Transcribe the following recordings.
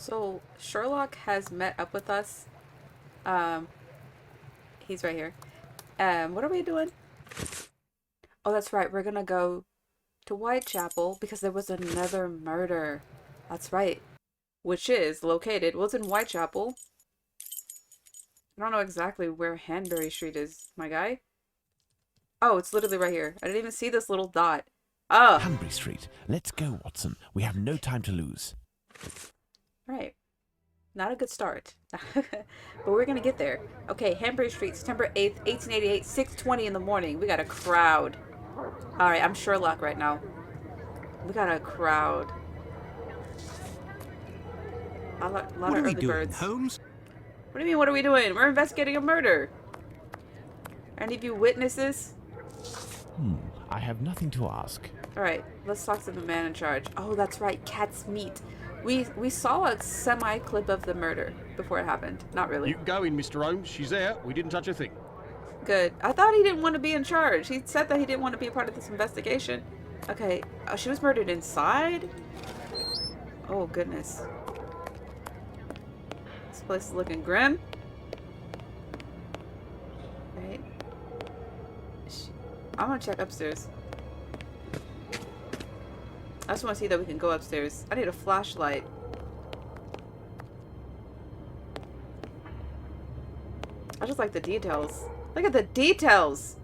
So Sherlock has met up with us. Um, he's right here. What are we doing? Oh, that's right. We're gonna go to Whitechapel because there was another murder. That's right. Which is located, was in Whitechapel. I don't know exactly where Hanbury Street is, my guy. Oh, it's literally right here. I didn't even see this little dot. Oh, Hanbury Street. Let's go, Watson. We have no time to lose. right. Not a good start. But we're gonna get there. Okay, Hanbury Street, September 8th, 1888, 6:20 in the morning. We got a crowd. Alright, I'm Sherlock right now. We got a crowd. A lot What of are we early doing, birds. Holmes? What do you mean, what are we doing? We're investigating a murder. Any of you witnesses? I have nothing to ask. Alright, let's talk to the man in charge. Oh, that's right, cat's meat. We saw a semi-clip of the murder before it happened. Not really. You can go in, Mr. Holmes. She's there. We didn't touch a thing. Good. I thought he didn't want to be in charge. He said that he didn't want to be a part of this investigation. Okay, she was murdered inside? Oh, goodness. This place is looking grim. Right. I'm gonna check upstairs. I just want to see that we can go upstairs. I need a flashlight. I just like the details. Look at the details!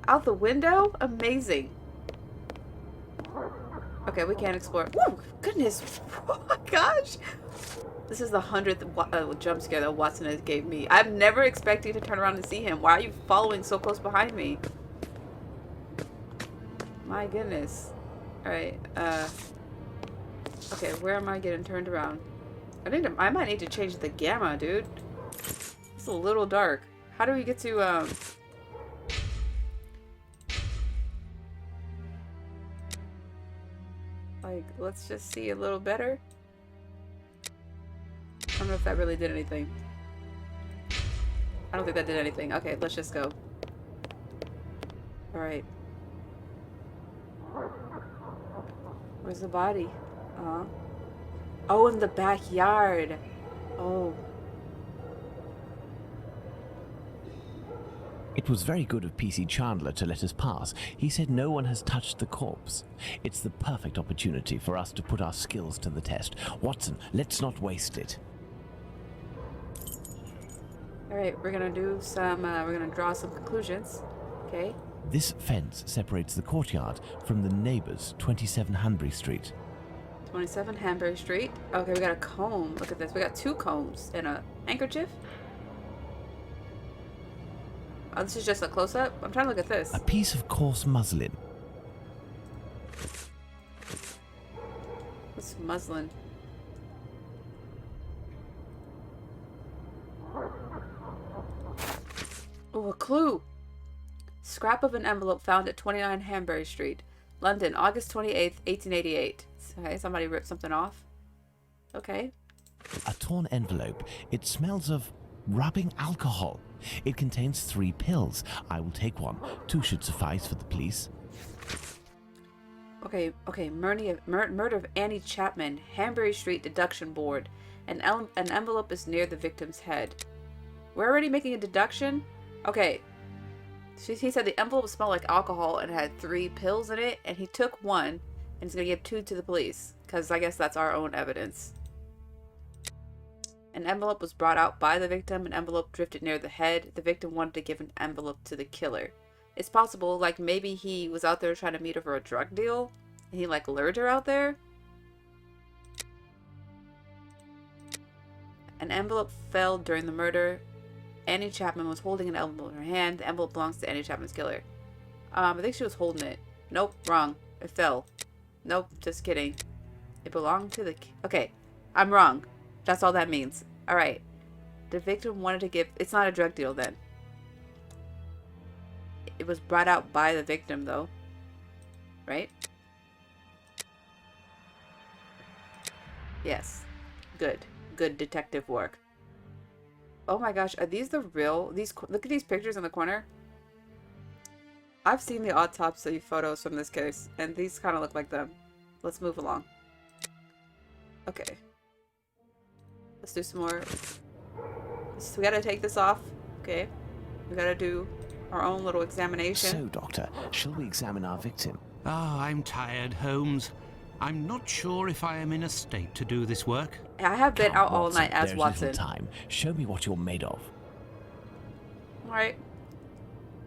Out the window? Amazing. Okay, we can't explore. Whoa! Goodness! Oh my gosh! This is the 100th jump scare that Watson has gave me. I'm never expecting to turn around and see him. Why are you following so close behind me? My goodness. Alright, okay, where am I getting turned around? I might need to change the gamma, dude. It's a little dark. How do we get to, like, let's just see a little better? I don't know if that really did anything. I don't think that did anything. Okay, let's just go. Alright. Where's the body? Oh, in the backyard. Oh. It was very good of PC Chandler to let us pass. He said no one has touched the corpse. It's the perfect opportunity for us to put our skills to the test. Watson, let's not waste it. Alright, we're gonna do some, we're gonna draw some conclusions. Okay. This fence separates the courtyard from the neighbors, 27 Hanbury Street. 27 Hanbury Street. Okay, we got a comb. Look at this. We got two combs and a handkerchief. Oh, this is just a close-up? I'm trying to look at this. A piece of coarse muslin. What's muslin? Oh, a clue! Scrap of an envelope found at 29 Hanbury Street, London, August 28th, 1888. Okay, somebody ripped something off. Okay. A torn envelope. It smells of rubbing alcohol. It contains 3 pills. I will take one. 2 should suffice for the police. Okay, murder of Annie Chapman, Hanbury Street deduction board. An envelope is near the victim's head. We're already making a deduction? Okay. He said the envelope smelled like alcohol and had 3 pills in it, and he took one, and he's gonna give 2 to the police, because I guess that's our own evidence. An envelope was brought out by the victim. An envelope drifted near the head. The victim wanted to give an envelope to the killer. It's possible, like, maybe he was out there trying to meet her for a drug deal, and he, like, lured her out there. An envelope fell during the murder. Annie Chapman was holding an envelope in her hand. The envelope belongs to Annie Chapman's killer. I think she was holding it. Nope, wrong. It fell. Nope, just kidding. It belonged to the... Okay, I'm wrong. That's all that means. Alright. The victim wanted to give... It's not a drug deal then. It was brought out by the victim though. Right? Yes. Good. Good detective work. Oh my gosh, are these the real... Look at these pictures in the corner. I've seen the autopsy photos from this case, and these kind of look like them. Let's move along. Okay. Let's do some more. So we gotta take this off. Okay. We gotta do our own little examination. So, Doctor, shall we examine our victim? Ah, I'm tired, Holmes. I'm not sure if I am in a state to do this work. I have been Come, out all Watson, night as there's Watson. little time. Show me what you're made of. Alright.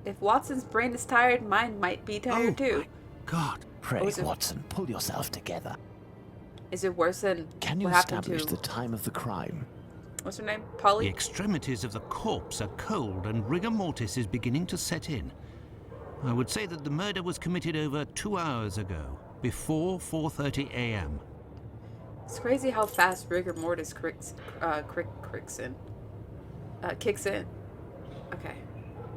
If Watson's brain is tired, mine might be tired too. My God. Pray, Oh, is it- Watson, pull yourself together. Is it worse than Can you what happened establish to... the time of the crime? What's her name? The Polly? extremities of the corpse are cold and rigor mortis is beginning to set in. I would say that the murder was committed over 2 hours ago, before 4:30 a.m. It's crazy how fast rigor mortis kicks in. Okay.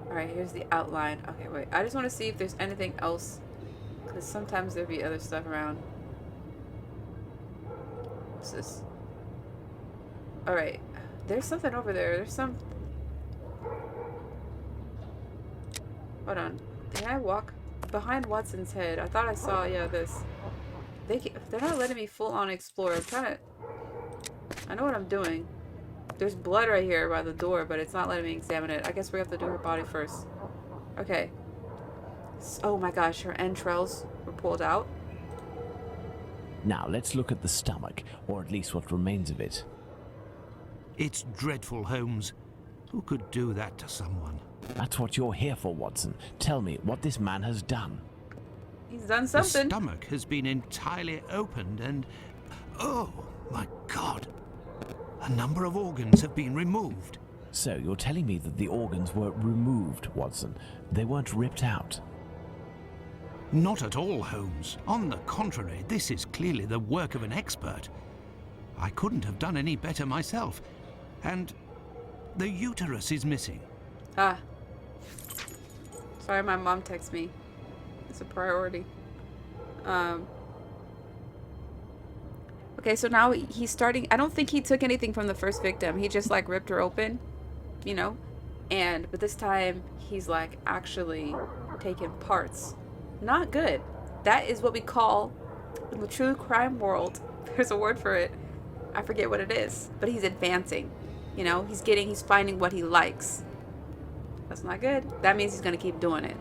Alright, here's the outline. Okay, wait. I just want to see if there's anything else. Because sometimes there'll be other stuff around. What's this? Alright. There's something over there. There's some... Hold on. Can I walk behind Watson's head? I thought I saw, yeah, this. They're not letting me full on explore. I'm trying to... I know what I'm doing. There's blood right here by the door, but it's not letting me examine it. I guess we have to do her body first. Okay. Oh my gosh, her entrails were pulled out. Now, let's look at the stomach, or at least what remains of it. It's dreadful, Holmes. Who could do that to someone? That's what you're here for, Watson. Tell me what this man has done. He's done The something. stomach has been entirely opened and... Oh, my God. A number of organs have been removed. So, you're telling me that the organs were removed, Watson. They weren't ripped out. Not at all, Holmes. On the contrary, this is clearly the work of an expert. I couldn't have done any better myself. And the uterus is missing. Ah. Sorry, my mom texted me. It's a priority. Okay, so now he's starting... I don't think he took anything from the first victim. He just, like, ripped her open, you know? But this time, he's, like, actually taking parts. Not good. That is what we call, in the true crime world, there's a word for it. I forget what it is. But he's advancing. You know? He's finding what he likes. That's not good. That means he's going to keep doing it.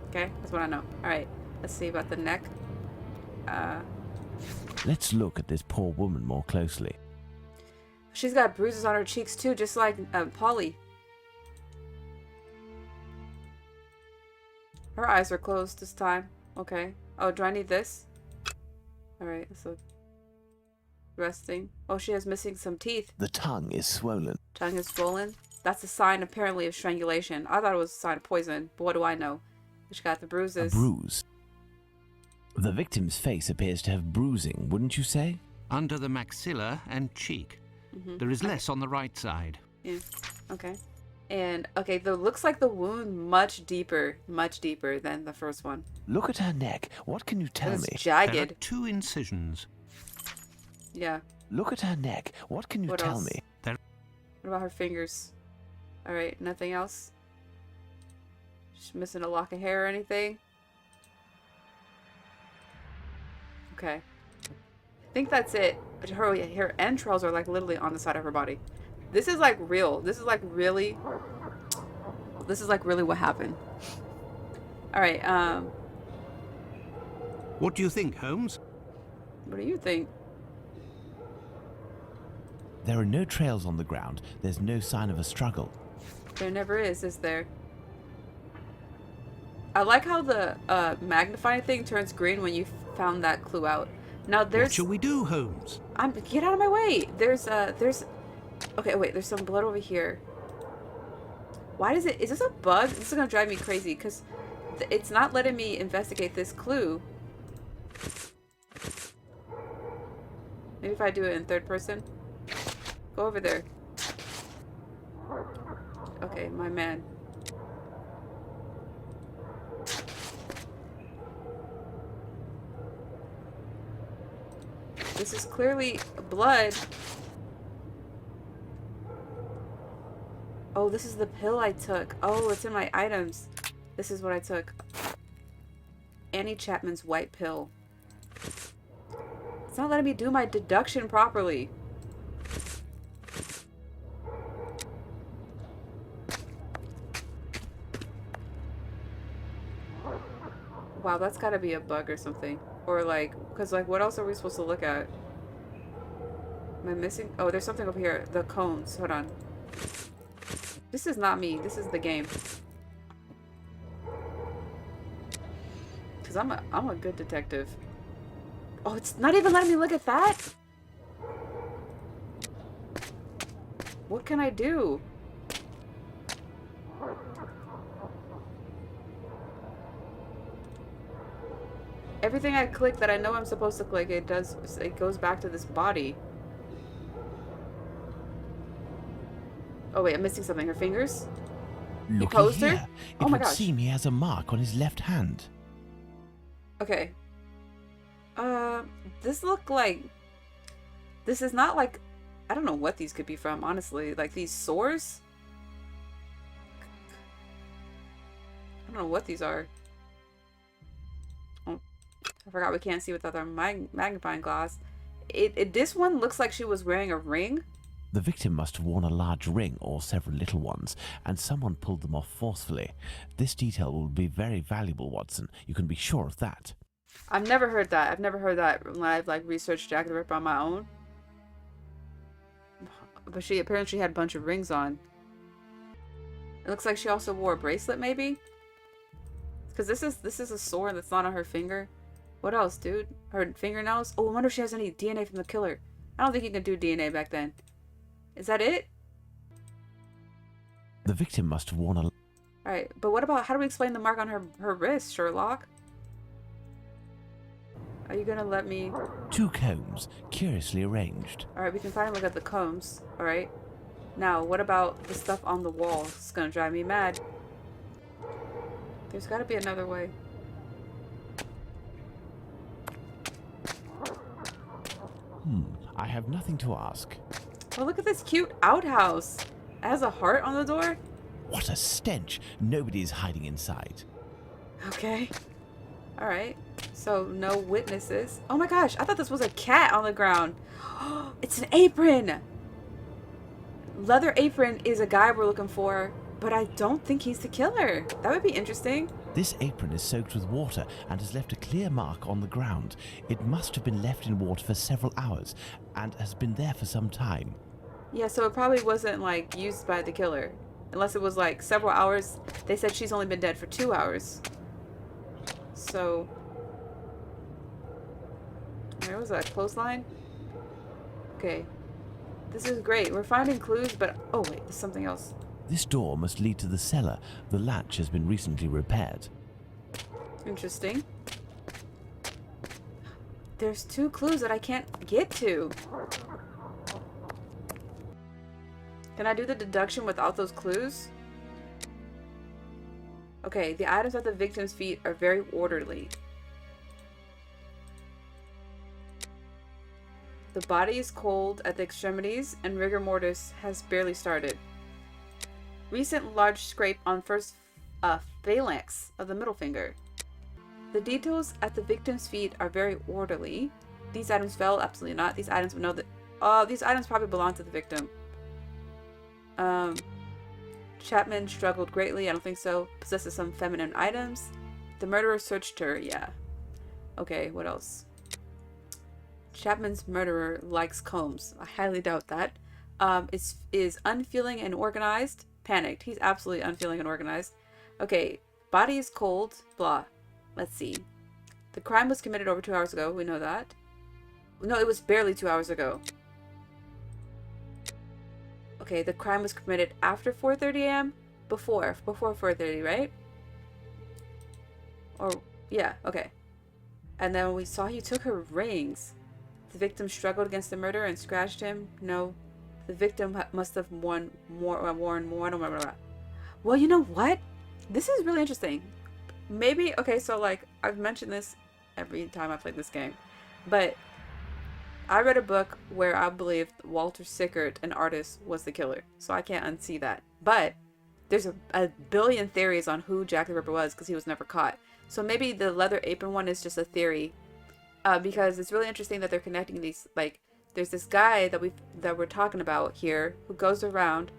Okay? That's what I know. Alright. Let's see about the neck. Let's look at this poor woman more closely. She's got bruises on her cheeks too, just like Polly. Her eyes are closed this time. Okay. Oh, do I need this? Alright, so... resting. Oh, she has missing some teeth. The tongue is swollen. Tongue is swollen. That's a sign, apparently, of strangulation. I thought it was a sign of poison, but what do I know? She got the bruises. A bruise. The victim's face appears to have bruising, wouldn't you say? Under the maxilla and cheek. There is less on the right side. Yeah. Okay. And, okay, looks like the wound much deeper than the first one. Look at her neck. What can you tell It's me? jagged. There are 2 incisions. Yeah. Look at her neck. What can you What tell else? me? What about her fingers? Alright, nothing else? She's missing a lock of hair or anything? Okay. I think that's it. But her entrails are like literally on the side of her body. This is like real. This is like really what happened. Alright, What do you think, Holmes? what do you think? There are no trails on the ground. There's no sign of a struggle. There never is there? I like how the magnifying thing turns green when you found that clue out. Now What there's... shall we do, Holmes? Get out of my way! There's... Okay, wait, there's some blood over here. Why does it... Is this a bug? This is gonna drive me crazy, because it's not letting me investigate this clue. Maybe if I do it in third person? Go over there. Okay, my man. This is clearly blood. Oh, this is the pill I took. Oh, it's in my items. This is what I took. Annie Chapman's white pill. It's not letting me do my deduction properly. Wow, that's gotta be a bug or something. Or like, because like, what else are we supposed to look at? Am I missing? Oh, there's something over here. The cones. Hold on. This is not me. This is the game. Because I'm a good detective. Oh, it's not even letting me look at that? What can I do? Everything I click that I know I'm supposed to click, it goes back to this body. Oh wait, I'm missing something. Her fingers? Looky posed her? here. Oh It my would gosh. seem he has a mark on his left hand. Okay. This look like... This is not like... I don't know what these could be from, honestly. Like these sores? I don't know what these are. Oh, I forgot we can't see without our magnifying glass. This one looks like she was wearing a ring. The victim must have worn a large ring or several little ones, and someone pulled them off forcefully. This detail will be very valuable, Watson. You can be sure of that. I've never heard that. I've never heard that when I've like researched Jack the Ripper on my own. But she apparently had a bunch of rings on. It looks like she also wore a bracelet, maybe. Because this is a sword that's not on her finger. What else, dude? Her fingernails? Oh, I wonder if she has any DNA from the killer. I don't think you could do DNA back then. Is that it? The victim must have worn a... Alright, but what about, how do we explain the mark on her wrist, Sherlock? Are you gonna let me... 2 combs, curiously arranged. Alright, we can finally look at the combs. Alright. Now, what about the stuff on the wall? It's gonna drive me mad. There's gotta be another way. I have nothing to ask. Oh, look at this cute outhouse. It has a heart on the door. What a stench! Nobody is hiding inside. Okay. Alright. So, no witnesses. Oh my gosh, I thought this was a cat on the ground. It's an apron! Leather apron is a guy we're looking for, but I don't think he's the killer. That would be interesting. This apron is soaked with water and has left a clear mark on the ground. It must have been left in water for several hours and has been there for some time. Yeah, so it probably wasn't, like, used by the killer. Unless it was, like, several hours. They said she's only been dead for 2 hours. So... Where was that? Clothesline? Okay. This is great. We're finding clues, but... Oh, wait. There's something else. This door must lead to the cellar. The latch has been recently repaired. Interesting. There's 2 clues that I can't get to. Can I do the deduction without those clues? Okay, the items at the victim's feet are very orderly. The body is cold at the extremities and rigor mortis has barely started. Recent large scrape on first phalanx of the middle finger. The details at the victim's feet are very orderly. These items fell? Absolutely not. These items would know that... these items probably belong to the victim. Chapman struggled greatly. I don't think so. Possesses some feminine items. The murderer searched her. Yeah. Okay, what else? Chapman's murderer likes combs. I highly doubt that. Is unfeeling and organized. Panicked. He's absolutely unfeeling and organized. Okay. Body is cold. Blah. Let's see. The crime was committed over 2 hours ago. We know that. No, it was barely 2 hours ago. Okay, the crime was committed after 4:30 a.m. Before 4:30, right? Or, yeah, okay. And then we saw he took her rings. The victim struggled against the murderer and scratched him. No. The victim must have worn more. Well, you know what? This is really interesting. Maybe, okay, so like, I've mentioned this every time I played this game. But I read a book where I believed Walter Sickert, an artist, was the killer. So I can't unsee that. But there's a billion theories on who Jack the Ripper was because he was never caught. So maybe the leather apron one is just a theory. Because it's really interesting that they're connecting these. Like, there's this guy that we're talking about here who goes around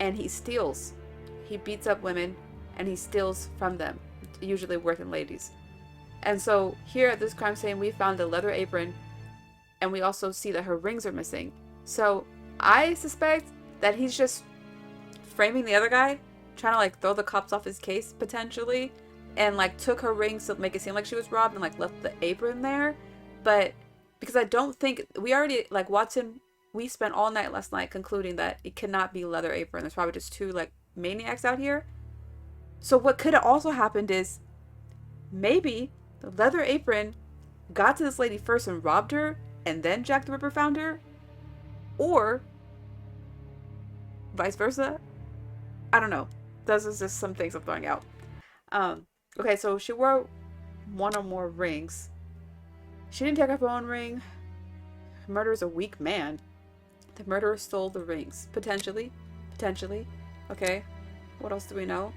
and he steals. He beats up women and he steals from them. Usually working ladies. And so here at this crime scene, we found a leather apron, and we also see that her rings are missing. So I suspect that he's just framing the other guy, trying to like throw the cops off his case potentially, and like took her rings to make it seem like she was robbed and like left the apron there. But because I don't think we already like Watson, we spent all night last night concluding that it cannot be leather apron. There's probably just two like maniacs out here. So what could have also happened is maybe the leather apron got to this lady first and robbed her, and then Jack the Ripper found her, or vice versa. I don't know. Those are just some things I'm throwing out. Okay, so she wore one or more rings. She didn't take off her own ring. The murderer's a weak man. The murderer stole the rings. Potentially. Potentially. Okay. What else do we know?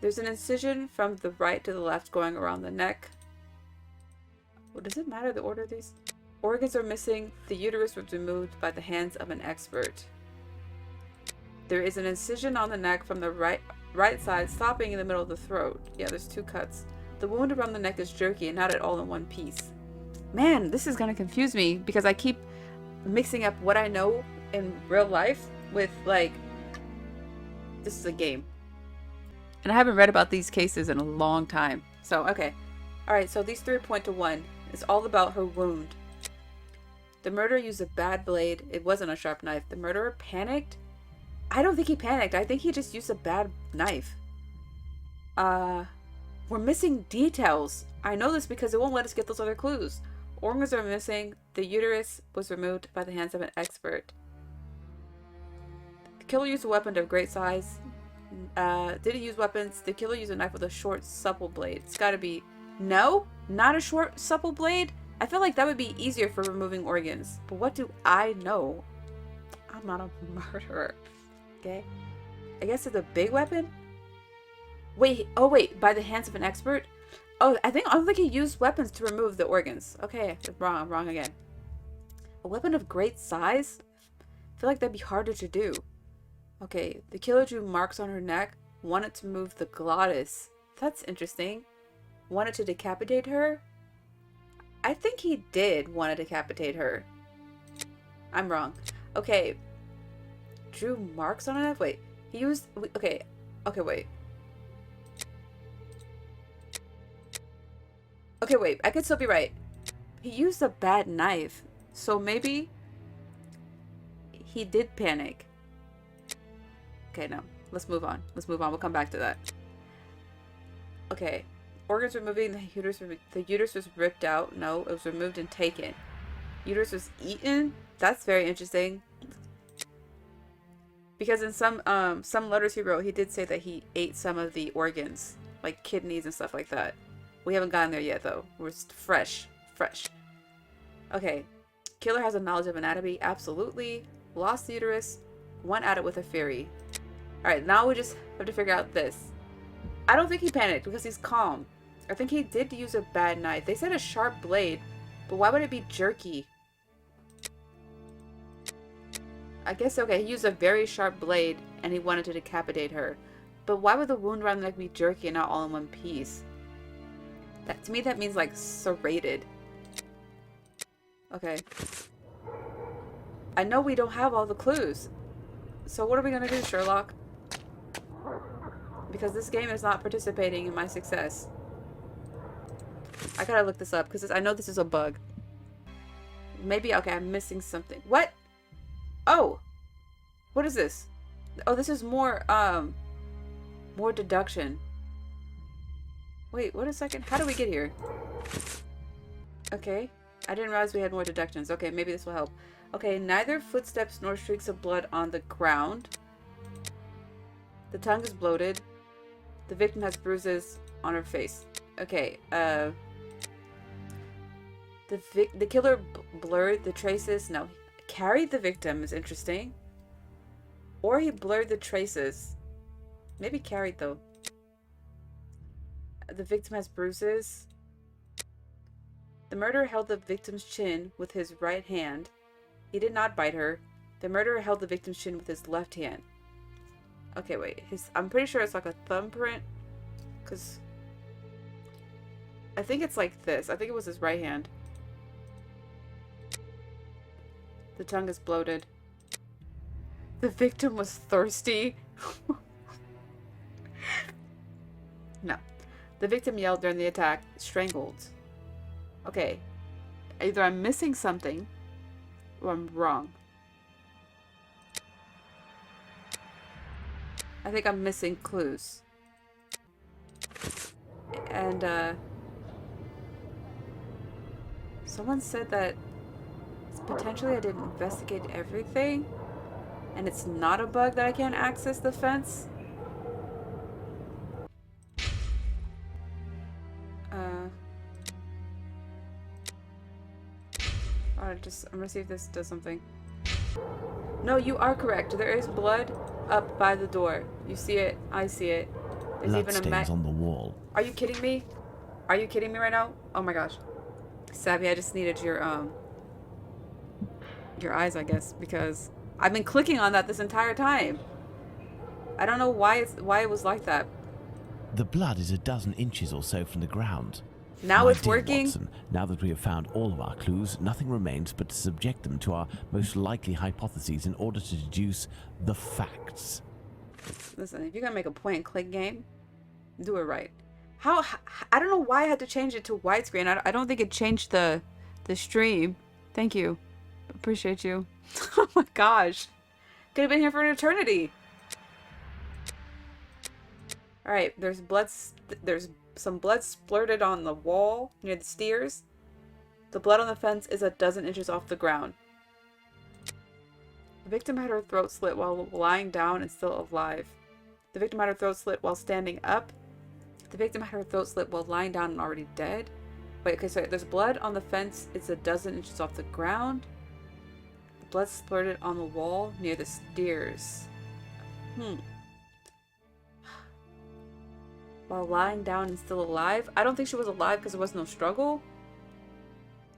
There's an incision from the right to the left going around the neck. Well, does it matter the order of these? Organs are missing. The uterus was removed by the hands of an expert. There is an incision on the neck from the right side, stopping in the middle of the throat. Yeah, there's two cuts. The wound around the neck is jerky and not at all in one piece. Man, this is gonna confuse me because I keep mixing up what I know in real life with like, this is a game. And I haven't read about these cases in a long time. So, okay. Alright, so these three point to one. It's all about her wound. The murderer used a bad blade. It wasn't a sharp knife. The murderer panicked. I don't think he panicked. I think he just used a bad knife. We're missing details. I know this because it won't let us get those other clues. Organs are missing. The uterus was removed by the hands of an expert. The killer used a weapon of great size. Did he use weapons? The killer used a knife with a short, supple blade. It's gotta be... No? Not a short, supple blade? I feel like that would be easier for removing organs. But what do I know? I'm not a murderer. Okay. I guess it's a big weapon? Wait, oh wait, by the hands of an expert? Oh, I don't think he used weapons to remove the organs. Okay, I'm wrong again. A weapon of great size? I feel like that'd be harder to do. Okay, the killer drew marks on her neck, wanted to move the glottis. That's interesting. Wanted to decapitate her? I think he did want to decapitate her. I'm wrong. Okay. Drew marks on her neck? Wait. He used... Okay. Okay, wait. Okay, wait. I could still be right. He used a bad knife. So maybe... he did panic. Okay, no. Let's move on. Let's move on. We'll come back to that. Okay. Organs removing. The uterus was ripped out. No, it was removed and taken. Uterus was eaten. That's very interesting. Because in some letters he wrote, he did say that he ate some of the organs, like kidneys and stuff like that. We haven't gotten there yet, though. We're fresh. Okay. Killer has a knowledge of anatomy. Absolutely. Lost the uterus. Went at it with a fury. Alright, now we just have to figure out this. I don't think he panicked because he's calm. I think he did use a bad knife. They said a sharp blade, but why would it be jerky? I guess, okay, he used a very sharp blade and he wanted to decapitate her. But why would the wound around the neck be jerky and not all in one piece? That, to me, that means like serrated. Okay. I know we don't have all the clues. So what are we gonna do, Sherlock? Because this game is not participating in my success. I gotta look this up because I know this is a bug. Maybe, okay, I'm missing something. What? Oh! What is this? Oh, this is more deduction. Wait, wait a second. How do we get here? Okay. I didn't realize we had more deductions. Okay, maybe this will help. Okay, neither footsteps nor streaks of blood on the ground. The tongue is bloated. The victim has bruises on her face. Okay, the killer blurred the traces. No, carried the victim is interesting. Or he blurred the traces. Maybe carried, though. The victim has bruises. The murderer held the victim's chin with his right hand. He did not bite her. The murderer held the victim's chin with his left hand. Okay, wait. I'm pretty sure it's like a thumbprint. Because... I think it's like this. I think it was his right hand. The tongue is bloated. The victim was thirsty. No. The victim yelled during the attack, strangled. Okay. Either I'm missing something or I'm wrong. I think I'm missing clues. And, someone said that potentially I didn't investigate everything, and it's not a bug that I can't access the fence. I'm gonna see if this does something. No, you are correct. There is blood up by the door. You see it. I see it. There's Blood even a stains on the wall. Are you kidding me? Are you kidding me right now? Oh my gosh. Savvy, I just needed your eyes, I guess, because I've been clicking on that this entire time. I don't know why it was like that. The blood is a dozen inches or so from the ground. Now My it's dear working. Watson, now that we have found all of our clues, nothing remains but to subject them to our most likely hypotheses in order to deduce the facts. Listen, if you're gonna make a point and click game, do it right. How? I don't know why I had to change it to widescreen. I don't think it changed the stream. Thank you. Appreciate you. Oh my gosh. Could have been here for an eternity. Alright, there's some blood splurted on the wall near the stairs. The blood on the fence is a dozen inches off the ground. The victim had her throat slit while lying down and still alive. The victim had her throat slit while standing up. The victim had her throat slit while lying down and already dead. Wait, okay, so there's blood on the fence. It's a dozen inches off the ground. The blood splurted on the wall near the stairs. While lying down and still alive? I don't think she was alive because there was no struggle.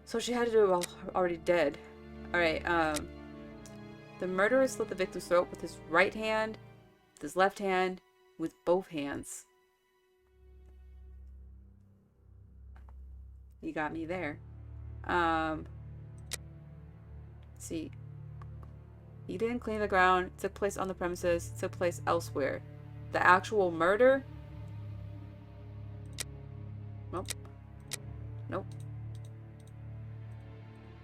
So she had to do it while already dead. Alright, the murderer slit the victim's throat with his right hand, with his left hand, with both hands. You got me there. Let's see. He didn't clean the ground. It took place on the premises. It took place elsewhere. The actual murder? Nope. Nope.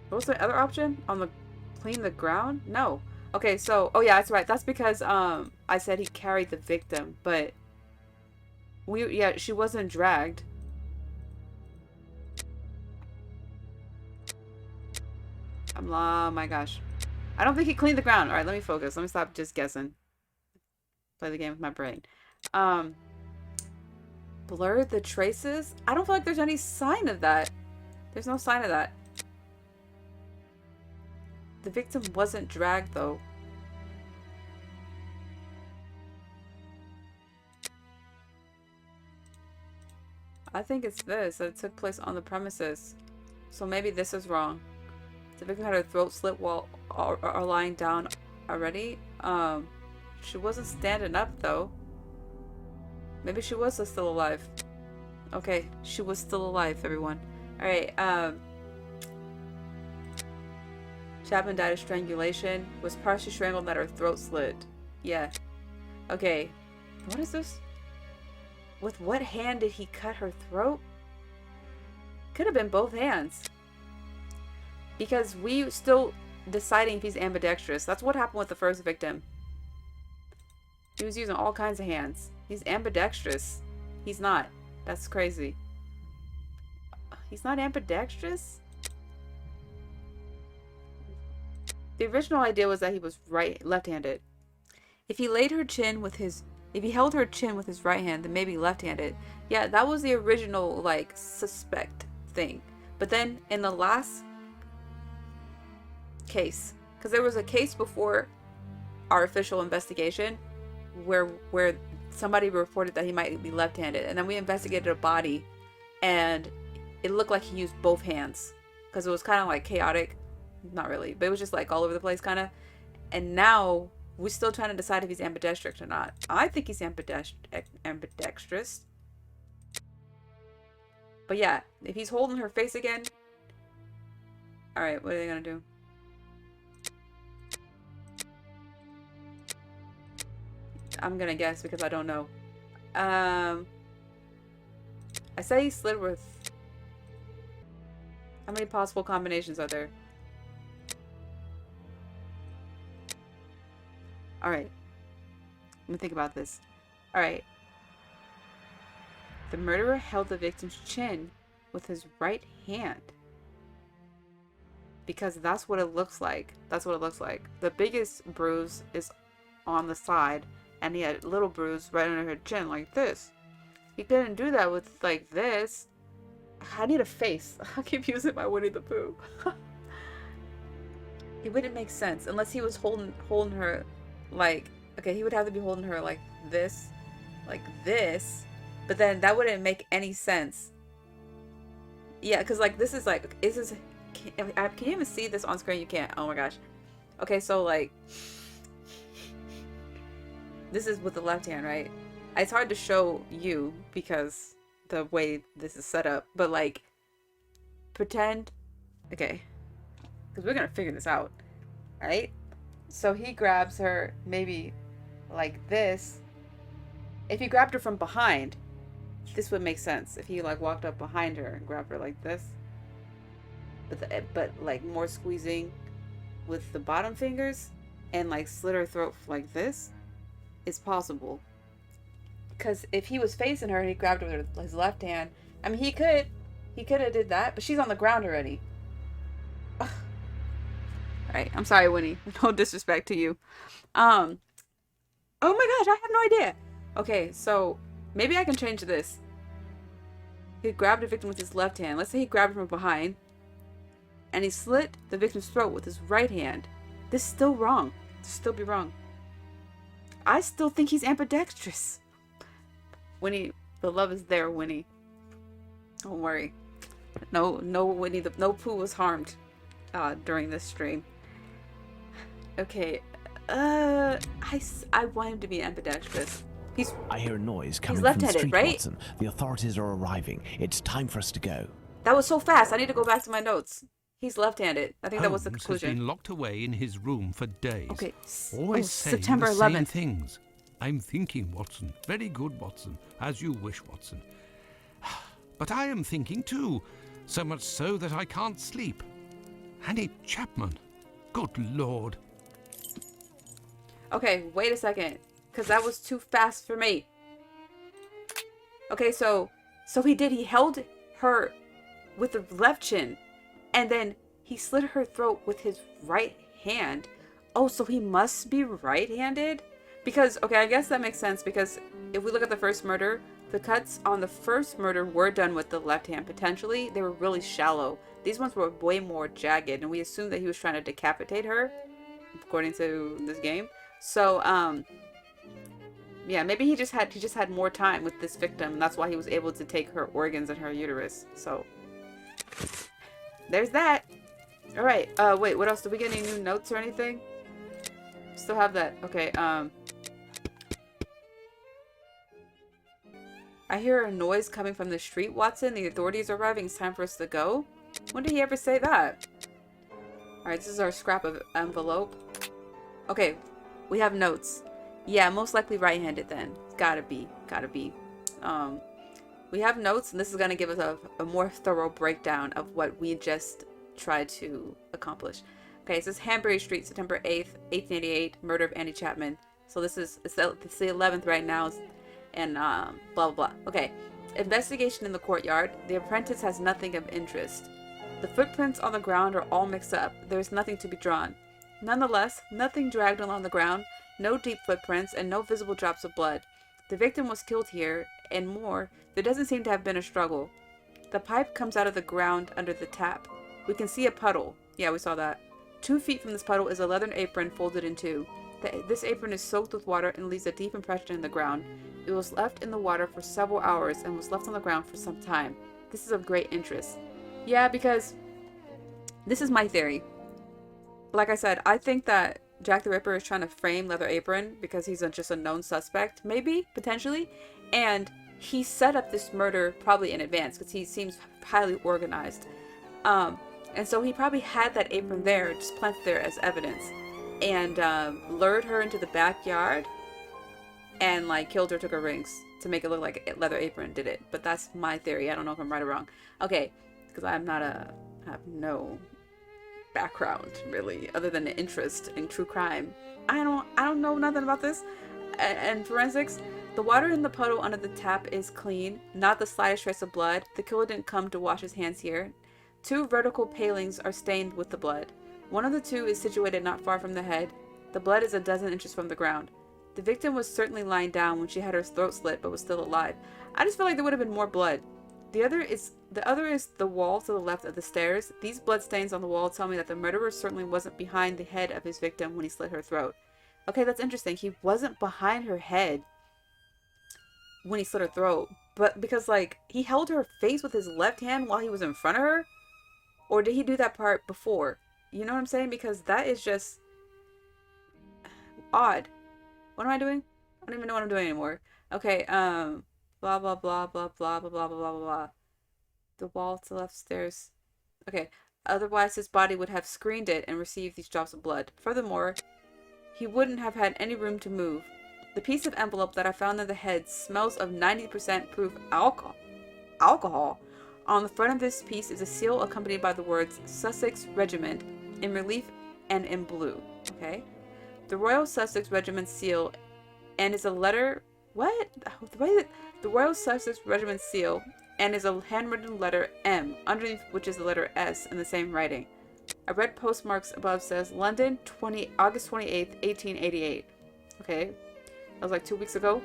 What was the other option? On the clean the ground? No. Okay, so oh yeah, that's right. That's because I said he carried the victim, but she wasn't dragged. Oh my gosh. I don't think he cleaned the ground. Alright, let me focus. Let me stop just guessing. Play the game with my brain. Blur the traces? I don't feel like there's any sign of that. There's no sign of that. The victim wasn't dragged, though. I think it's this. It took place on the premises. So maybe this is wrong. The victim had her throat slit while lying down already. She wasn't standing up, though. Maybe she was still alive. Okay, she was still alive, everyone. Alright, Chapman died of strangulation. Was partially strangled and had her throat slit. Yeah. Okay. What is this? With what hand did he cut her throat? Could have been both hands. Because we still deciding if he's ambidextrous. That's what happened with the first victim. He was using all kinds of hands. He's ambidextrous. He's not. That's crazy. He's not ambidextrous? The original idea was that he was left-handed. If he held her chin with his right hand, then maybe left-handed. Yeah, that was the original, like, suspect thing. But then in the last case, because there was a case before our official investigation where somebody reported that he might be left-handed, and then we investigated a body and it looked like he used both hands because it was kind of like chaotic. Not really, but it was just like all over the place kind of. And now we're still trying to decide if he's ambidextrous or not. I think he's ambidextrous, but But yeah, if he's holding her face again... Alright, what are they gonna do? I'm gonna guess because I don't know. I say he slid with... How many possible combinations are there? Alright. Let me think about this. Alright. The murderer held the victim's chin with his right hand. Because that's what it looks like. That's what it looks like. The biggest bruise is on the side, and he had a little bruise right under her chin, like this. He couldn't do that with, like, this. I need a face. I keep using my Winnie the Pooh. It wouldn't make sense unless he was holding her, like, okay, he would have to be holding her like this, but then that wouldn't make any sense. Yeah, because, like, this is, can you even see this on screen? You can't. Oh my gosh. Okay, so, like, this is with the left hand, right? It's hard to show you because the way this is set up, but, like, pretend, okay, because we're gonna figure this out, right? So he grabs her maybe like this. If he grabbed her from behind, this would make sense. If he, like, walked up behind her and grabbed her like this, but like more squeezing with the bottom fingers and, like, slit her throat like this is possible. Because if he was facing her and he grabbed her with his left hand, I mean, he could have did that, but she's on the ground already. Alright, I'm sorry, Winnie. No disrespect to you. Oh my gosh, I have no idea. Okay, so maybe I can change this. He grabbed the victim with his left hand. Let's say he grabbed her from behind, and he slit the victim's throat with his right hand. This is still wrong. This still be wrong. I still think he's ambidextrous. Winnie, the love is there, Winnie. Don't worry. No Winnie, no Pooh was harmed during this stream. Okay, I want him to be ambidextrous. I hear a noise coming from the left-handed, street, right? Watson. The authorities are arriving. It's time for us to go. That was so fast. I need to go back to my notes. He's left-handed. I think that was the Holmes conclusion. has been locked away in his room for days. Okay. Always saying September the same 11th. things. I'm thinking, Watson. Very good, Watson. As you wish, Watson. But I am thinking too. So much so that I can't sleep. Annie Chapman. Good Lord. Okay, wait a second. Because that was too fast for me. Okay, so he held her with the left chin. And then he slit her throat with his right hand. Oh, so he must be right-handed? Because, okay, I guess that makes sense. Because if we look at the first murder, the cuts on the first murder were done with the left hand, potentially. They were really shallow. These ones were way more jagged. And we assumed that he was trying to decapitate her, according to this game. So, yeah, maybe he just had more time with this victim. And that's why he was able to take her organs and her uterus. So, there's that. All right. Wait, what else? Did we get any new notes or anything? Still have that. Okay. I hear a noise coming from the street, Watson. The authorities are arriving. It's time for us to go. When did he ever say that? All right. This is our scrap of envelope. Okay. We have notes. Yeah, most likely right-handed then. Gotta be. We have notes, and this is going to give us a more thorough breakdown of what we just tried to accomplish. Okay, it says Hanbury Street, September 8th, 1888, murder of Annie Chapman. So it's the 11th right now, and blah, blah, blah. Okay, investigation in the courtyard. The apprentice has nothing of interest. The footprints on the ground are all mixed up. There is nothing to be drawn. Nonetheless, nothing dragged along the ground, no deep footprints, and no visible drops of blood. The victim was killed here, and more, there doesn't seem to have been a struggle. The pipe comes out of the ground under the tap. We can see a puddle. Yeah, we saw that. 2 feet from this puddle is a leathern apron folded in two. This apron is soaked with water and leaves a deep impression in the ground. It was left in the water for several hours and was left on the ground for some time. This is of great interest. Yeah, because this is my theory. Like I said, I think that Jack the Ripper is trying to frame Leather Apron because he's just a known suspect, maybe, potentially, and he set up this murder probably in advance because he seems highly organized. And so he probably had that apron there, just planted there as evidence, and lured her into the backyard and like killed her, took her rings to make it look like a leather apron did it. But that's my theory. I don't know if I'm right or wrong. Okay, because I have no background really other than an interest in true crime. I don't know nothing about this and forensics. The water in the puddle under the tap is clean, not the slightest trace of blood. The killer didn't come to wash his hands here. 2 vertical palings are stained with the blood. One of the 2 is situated not far from the head. The blood is 12 inches from the ground. The victim was certainly lying down when she had her throat slit but was still alive. I just feel like there would have been more blood. The other is the wall to the left of the stairs. These blood stains on the wall tell me that the murderer certainly wasn't behind the head of his victim when he slit her throat. Okay, that's interesting. He wasn't behind her head when he slit her throat. But because, like, he held her face with his left hand while he was in front of her? Or did he do that part before? You know what I'm saying? Because that is just odd. What am I doing? I don't even know what I'm doing anymore. Okay, blah, blah, blah, blah, blah, blah, blah, blah, blah, blah. The wall to the left stairs. Okay, otherwise his body would have screened it and received these drops of blood. Furthermore, he wouldn't have had any room to move. The piece of envelope that I found in the head smells of 90% proof alcohol. On the front of this piece is a seal accompanied by the words Sussex Regiment in relief and in blue. Okay. The Royal Sussex Regiment seal and is a letter. What? The Royal Sussex Regiment seal and is a handwritten letter M, underneath which is the letter S in the same writing. A red postmarks above says London, August 28th, 1888. Okay. That was like 2 weeks ago.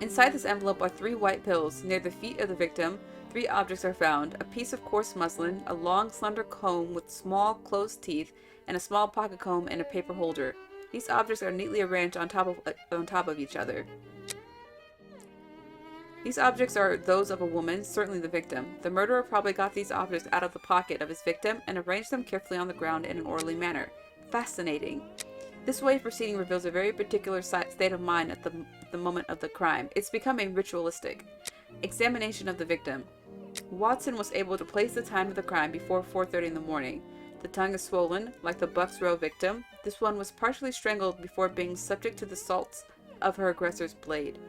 Inside this envelope are 3 white pills. Near the feet of the victim, 3 objects are found. A piece of coarse muslin, a long slender comb with small closed teeth, and a small pocket comb and a paper holder. These objects are neatly arranged on top of each other. These objects are those of a woman, certainly the victim. The murderer probably got these objects out of the pocket of his victim and arranged them carefully on the ground in an orderly manner. Fascinating. This way of proceeding reveals a very particular state of mind at the moment of the crime. It's becoming ritualistic. Examination of the victim. Watson was able to place the time of the crime before 4:30 in the morning. The tongue is swollen, like the Bucks Row victim. This one was partially strangled before being subject to the assaults of her aggressor's blade.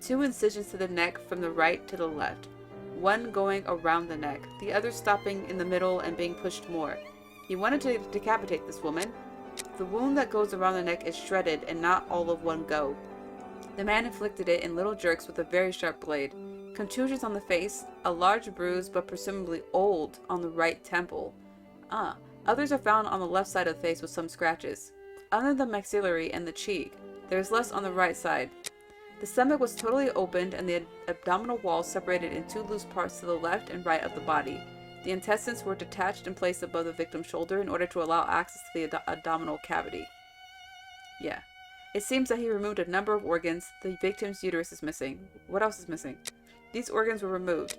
2 incisions to the neck from the right to the left. One going around the neck, the other stopping in the middle and being pushed more. He wanted to decapitate this woman. The wound that goes around the neck is shredded and not all of one go. The man inflicted it in little jerks with a very sharp blade. Contusions on the face, a large bruise but presumably old on the right temple. Others are found on the left side of the face with some scratches. Under the maxillary and the cheek, there is less on the right side. The stomach was totally opened and the abdominal wall separated in 2 loose parts to the left and right of the body. The intestines were detached and placed above the victim's shoulder in order to allow access to the abdominal cavity. Yeah. It seems that he removed a number of organs. The victim's uterus is missing. What else is missing? These organs were removed.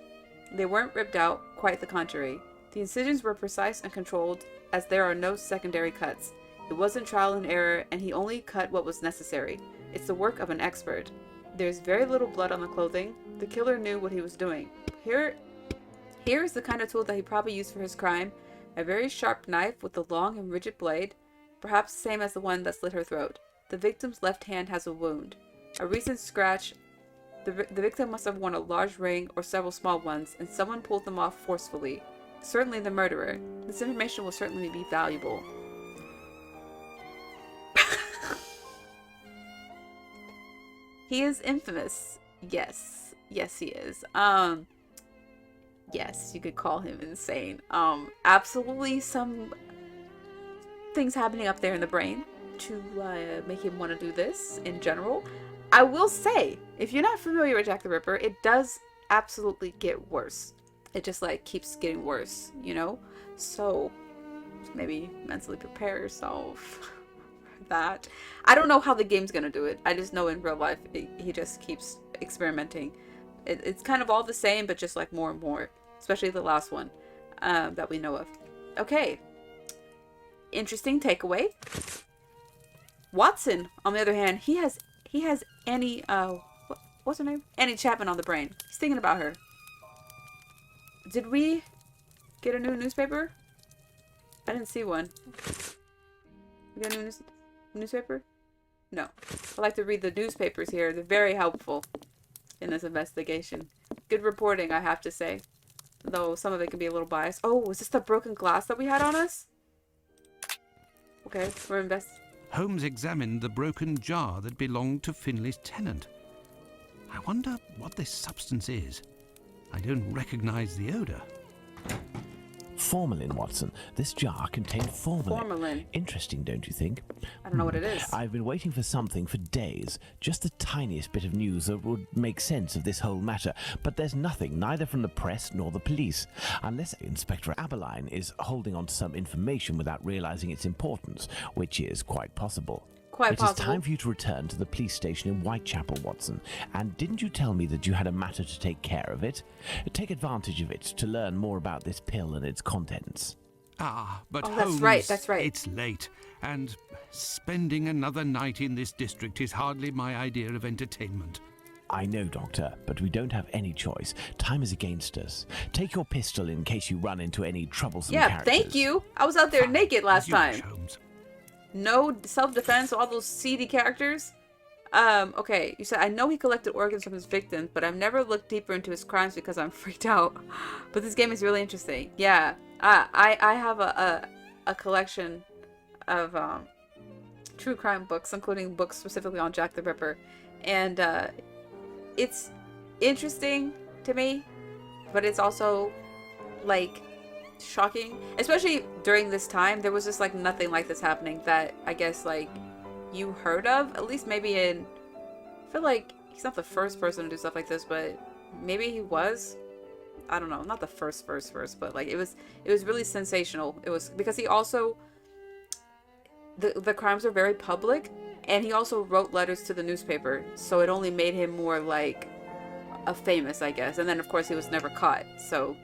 They weren't ripped out, quite the contrary. The incisions were precise and controlled, as there are no secondary cuts. It wasn't trial and error, and he only cut what was necessary. It's the work of an expert. There's very little blood on the clothing. The killer knew what he was doing. Here is the kind of tool that he probably used for his crime. A very sharp knife with a long and rigid blade, perhaps the same as the one that slit her throat. The victim's left hand has a wound. A recent scratch. The victim must have worn a large ring or several small ones, and someone pulled them off forcefully. Certainly the murderer. This information will certainly be valuable. He is infamous. Yes. Yes, he is. Yes, you could call him insane. Absolutely some things happening up there in the brain to make him want to do this in general. I will say, if you're not familiar with Jack the Ripper, it does absolutely get worse. It just like keeps getting worse, you know? So maybe mentally prepare yourself for that. I don't know how the game's gonna do it. I just know in real life he just keeps experimenting. It's kind of all the same, but just like more and more. Especially the last one that we know of. Okay. Interesting takeaway. Watson, on the other hand, he has any what's her name? Annie Chapman on the brain. He's thinking about her. Did we get a new newspaper? I didn't see one. We got a new newspaper? No. I like to read the newspapers here. They're very helpful in this investigation. Good reporting, I have to say. Though some of it can be a little biased. Oh, was this the broken glass that we had on us? Okay, we're Holmes examined the broken jar that belonged to Finley's tenant. I wonder what this substance is. I don't recognize the odor. Formalin, Watson. This jar contained formalin. Formalin. Interesting, don't you think? I don't know what it is. I've been waiting for something for days. Just the tiniest bit of news that would make sense of this whole matter. But there's nothing, neither from the press nor the police. Unless Inspector Aberline is holding on to some information without realizing its importance, which is quite possible. Quite possible. It is time for you to return to the police station in Whitechapel, Watson. And didn't you tell me that you had a matter to take care of it? Take advantage of it to learn more about this pill and its contents. Ah, but Oh, Holmes, that's right. it's late, and spending another night in this district is hardly my idea of entertainment. I know, Doctor, but we don't have any choice. Time is against us. Take your pistol in case you run into any troublesome characters. Thank you. I was out there naked last As you wish, time. Holmes. No self-defense, all those seedy characters. Okay, you said, I know he collected organs from his victims, but I've never looked deeper into his crimes because I'm freaked out. But this game is really interesting. Yeah, I have a collection of true crime books, including books specifically on Jack the Ripper. And it's interesting to me, but it's also, like, shocking, especially during this time. There was just like nothing like this happening that I guess like you heard of, at least maybe in, I feel like he's not the first person to do stuff like this, but maybe he was. I don't know, not the first, but like it was really sensational. It was because he also, the crimes are very public, and he also wrote letters to the newspaper, so it only made him more like a famous, I guess. And then of course he was never caught, so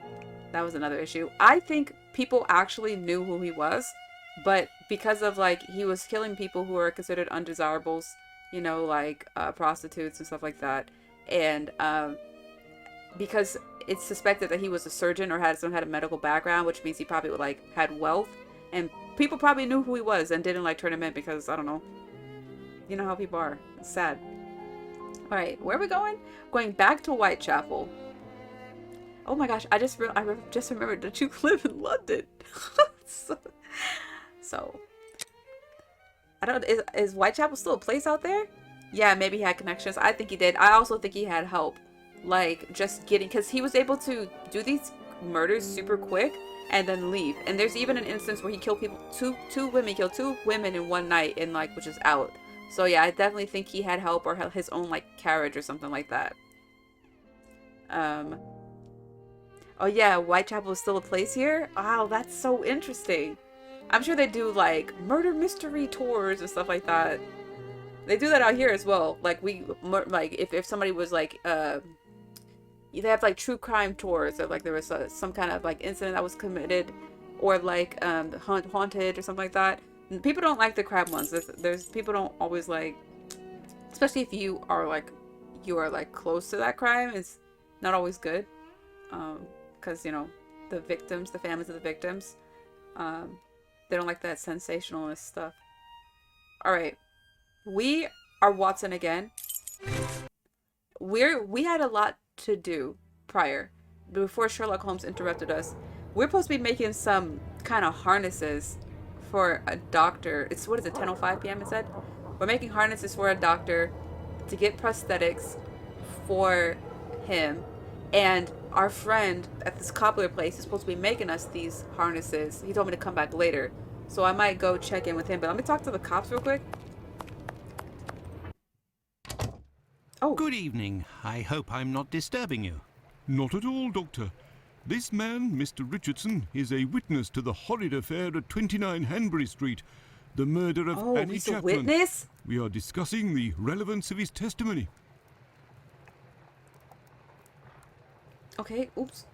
that was another issue. I think people actually knew who he was, but because of like he was killing people who are considered undesirables, you know, like prostitutes and stuff like that, and because it's suspected that he was a surgeon or had a medical background, which means he probably like had wealth, and people probably knew who he was and didn't like turn him in because I don't know, you know how people are. It's sad. All right, where are we going? Going back to Whitechapel. Oh my gosh, I just remembered that you live in London. so I don't, is Whitechapel still a place out there? Yeah, maybe he had connections. I think he did. I also think he had help, like just getting, because he was able to do these murders super quick and then leave. And there's even an instance where he killed people, two women in one night, and like, which is out. So yeah, I definitely think he had help or his own like carriage or something like that. Oh yeah, Whitechapel is still a place here? Wow, that's so interesting. I'm sure they do like murder mystery tours and stuff like that. They do that out here as well. Like if somebody was like they have like true crime tours, or like there was some kind of like incident that was committed, or like haunted or something like that. And people don't like the crime ones. There's people don't always like, especially if you are like close to that crime. It's not always good. Because, you know, the families of the victims, they don't like that sensationalist stuff. Alright. We are Watson again. We had a lot to do prior, before Sherlock Holmes interrupted us. We're supposed to be making some kind of harnesses for a doctor. It's, what is it, 10:05 p.m. it said? We're making harnesses for a doctor to get prosthetics for him. And our friend at this cobbler place is supposed to be making us these harnesses. He told me to come back later. So I might go check in with him. But let me talk to the cops real quick. Oh. Good evening. I hope I'm not disturbing you. Not at all, Doctor. This man, Mr. Richardson, is a witness to the horrid affair at 29 Hanbury Street, the murder of Annie he's a Chapman. witness? We are discussing the relevance of his testimony. Okay, oops.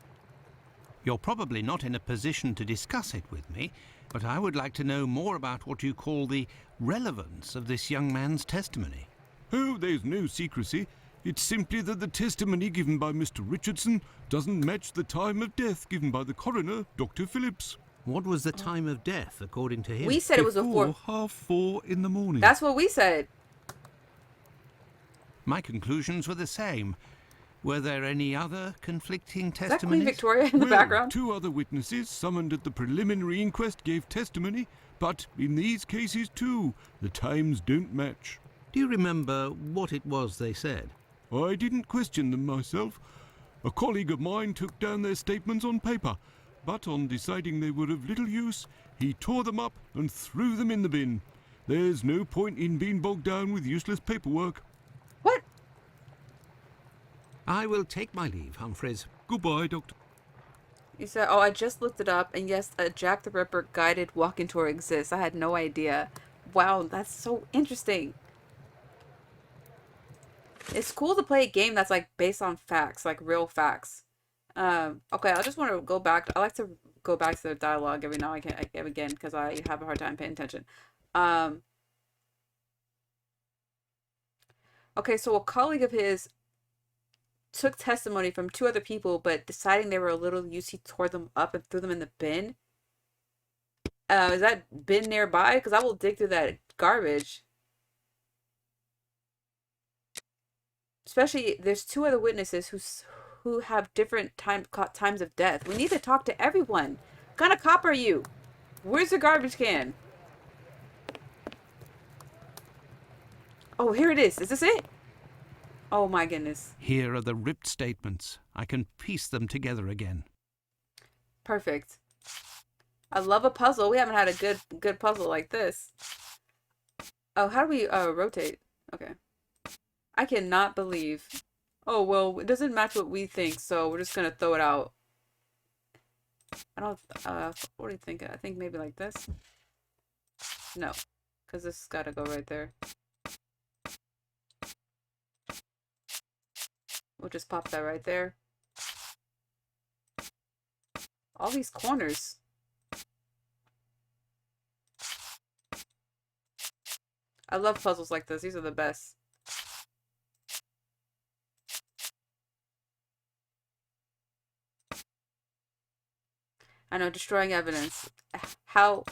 You're probably not in a position to discuss it with me, but I would like to know more about what you call the relevance of this young man's testimony. Oh, there's no secrecy. It's simply that the testimony given by Mr. Richardson doesn't match the time of death given by the coroner, Dr. Phillips. What was the time of death, according to him? We said it was Before before. 4:30 in the morning. That's what we said. My conclusions were the same. Were there any other conflicting Is that Queen testimonies? Victoria in the Well, background? 2 other witnesses summoned at the preliminary inquest gave testimony, but in these cases too, the times don't match. Do you remember what it was they said? I didn't question them myself. A colleague of mine took down their statements on paper, but on deciding they were of little use, he tore them up and threw them in the bin. There's no point in being bogged down with useless paperwork. What? I will take my leave, Humphreys. Goodbye, Doctor. You said, oh, I just looked it up, and yes, a Jack the Ripper guided walking tour exists. I had no idea. Wow, that's so interesting. It's cool to play a game that's like based on facts, like real facts. Okay, I just want to go back. I like to go back to the dialogue every now and again because I have a hard time paying attention. Okay, so a colleague of his took testimony from 2 other people, but deciding they were a little use, he tore them up and threw them in the bin. Is that bin nearby? Because I will dig through that garbage. Especially, there's 2 other witnesses who have different times of death. We need to talk to everyone. What kind of cop are you? Where's the garbage can? Oh, here it is. Is this it? Oh my goodness. Here are the ripped statements. I can piece them together again. Perfect. I love a puzzle. We haven't had a good puzzle like this. Oh, how do we rotate? Okay. I cannot believe. Oh, well, it doesn't match what we think, so we're just gonna throw it out. I don't, what do you think? I think maybe like this? No, because this has gotta go right there. We'll just pop that right there. All these corners. I love puzzles like this. These are the best. I know, destroying evidence. How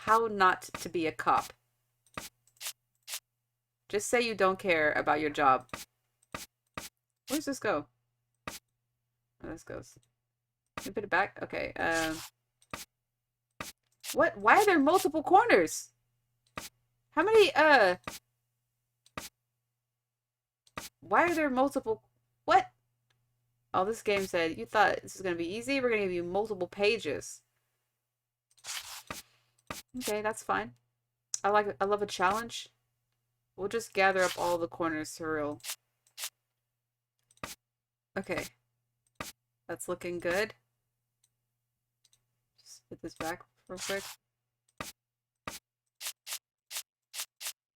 not to be a cop. Just say you don't care about your job. Where does this go? Oh, this goes. Can you put it back? Okay, what? Why are there multiple corners? How many, why are there multiple... What? Oh, this game said, you thought this was going to be easy? We're going to give you multiple pages. Okay, that's fine. I love a challenge. We'll just gather up all the corners for real. Okay. That's looking good. Just put this back real quick.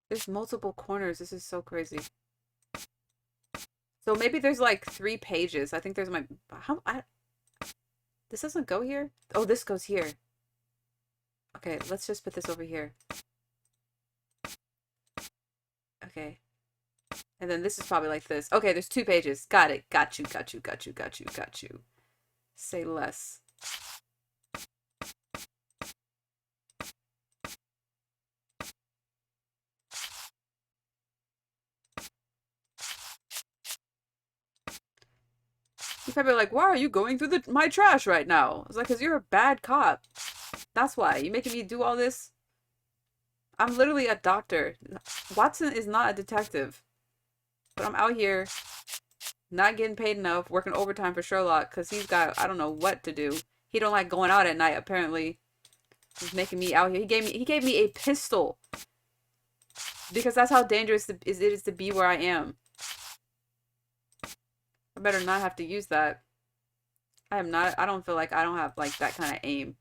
There's multiple corners. This is so crazy. So maybe there's like 3 pages. I think there's my... This doesn't go here? Oh, this goes here. Okay, let's just put this over here. Okay. And then this is probably like this. Okay, there's 2 pages. Got it. Got you, got you, got you, got you, got you. Say less. You're probably like, why are you going through my trash right now? I was like, because you're a bad cop. That's why. You making me do all this? I'm literally a doctor. Watson is not a detective. But I'm out here not getting paid enough, working overtime for Sherlock because he's got, I don't know what to do. He don't like going out at night, apparently. He's making me out here. He gave me a pistol. Because that's how dangerous it is to be where I am. I better not have to use that. I don't feel like I don't have like that kind of aim.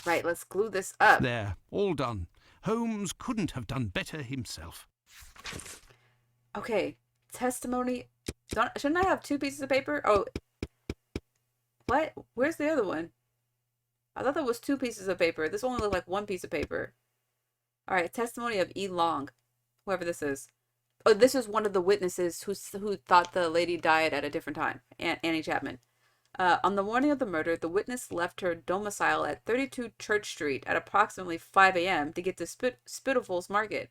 Alright, let's glue this up. There, all done. Holmes couldn't have done better himself. Okay, testimony. Shouldn't I have 2 pieces of paper? Oh, what? Where's the other one? I thought that was 2 pieces of paper. This only looked like 1 piece of paper. Alright, testimony of E. Long. Whoever this is. Oh, this is one of the witnesses who thought the lady died at a different time. Annie Chapman. On the morning of the murder, the witness left her domicile at 32 Church Street at approximately 5 a.m. to get to Spitalfields Market.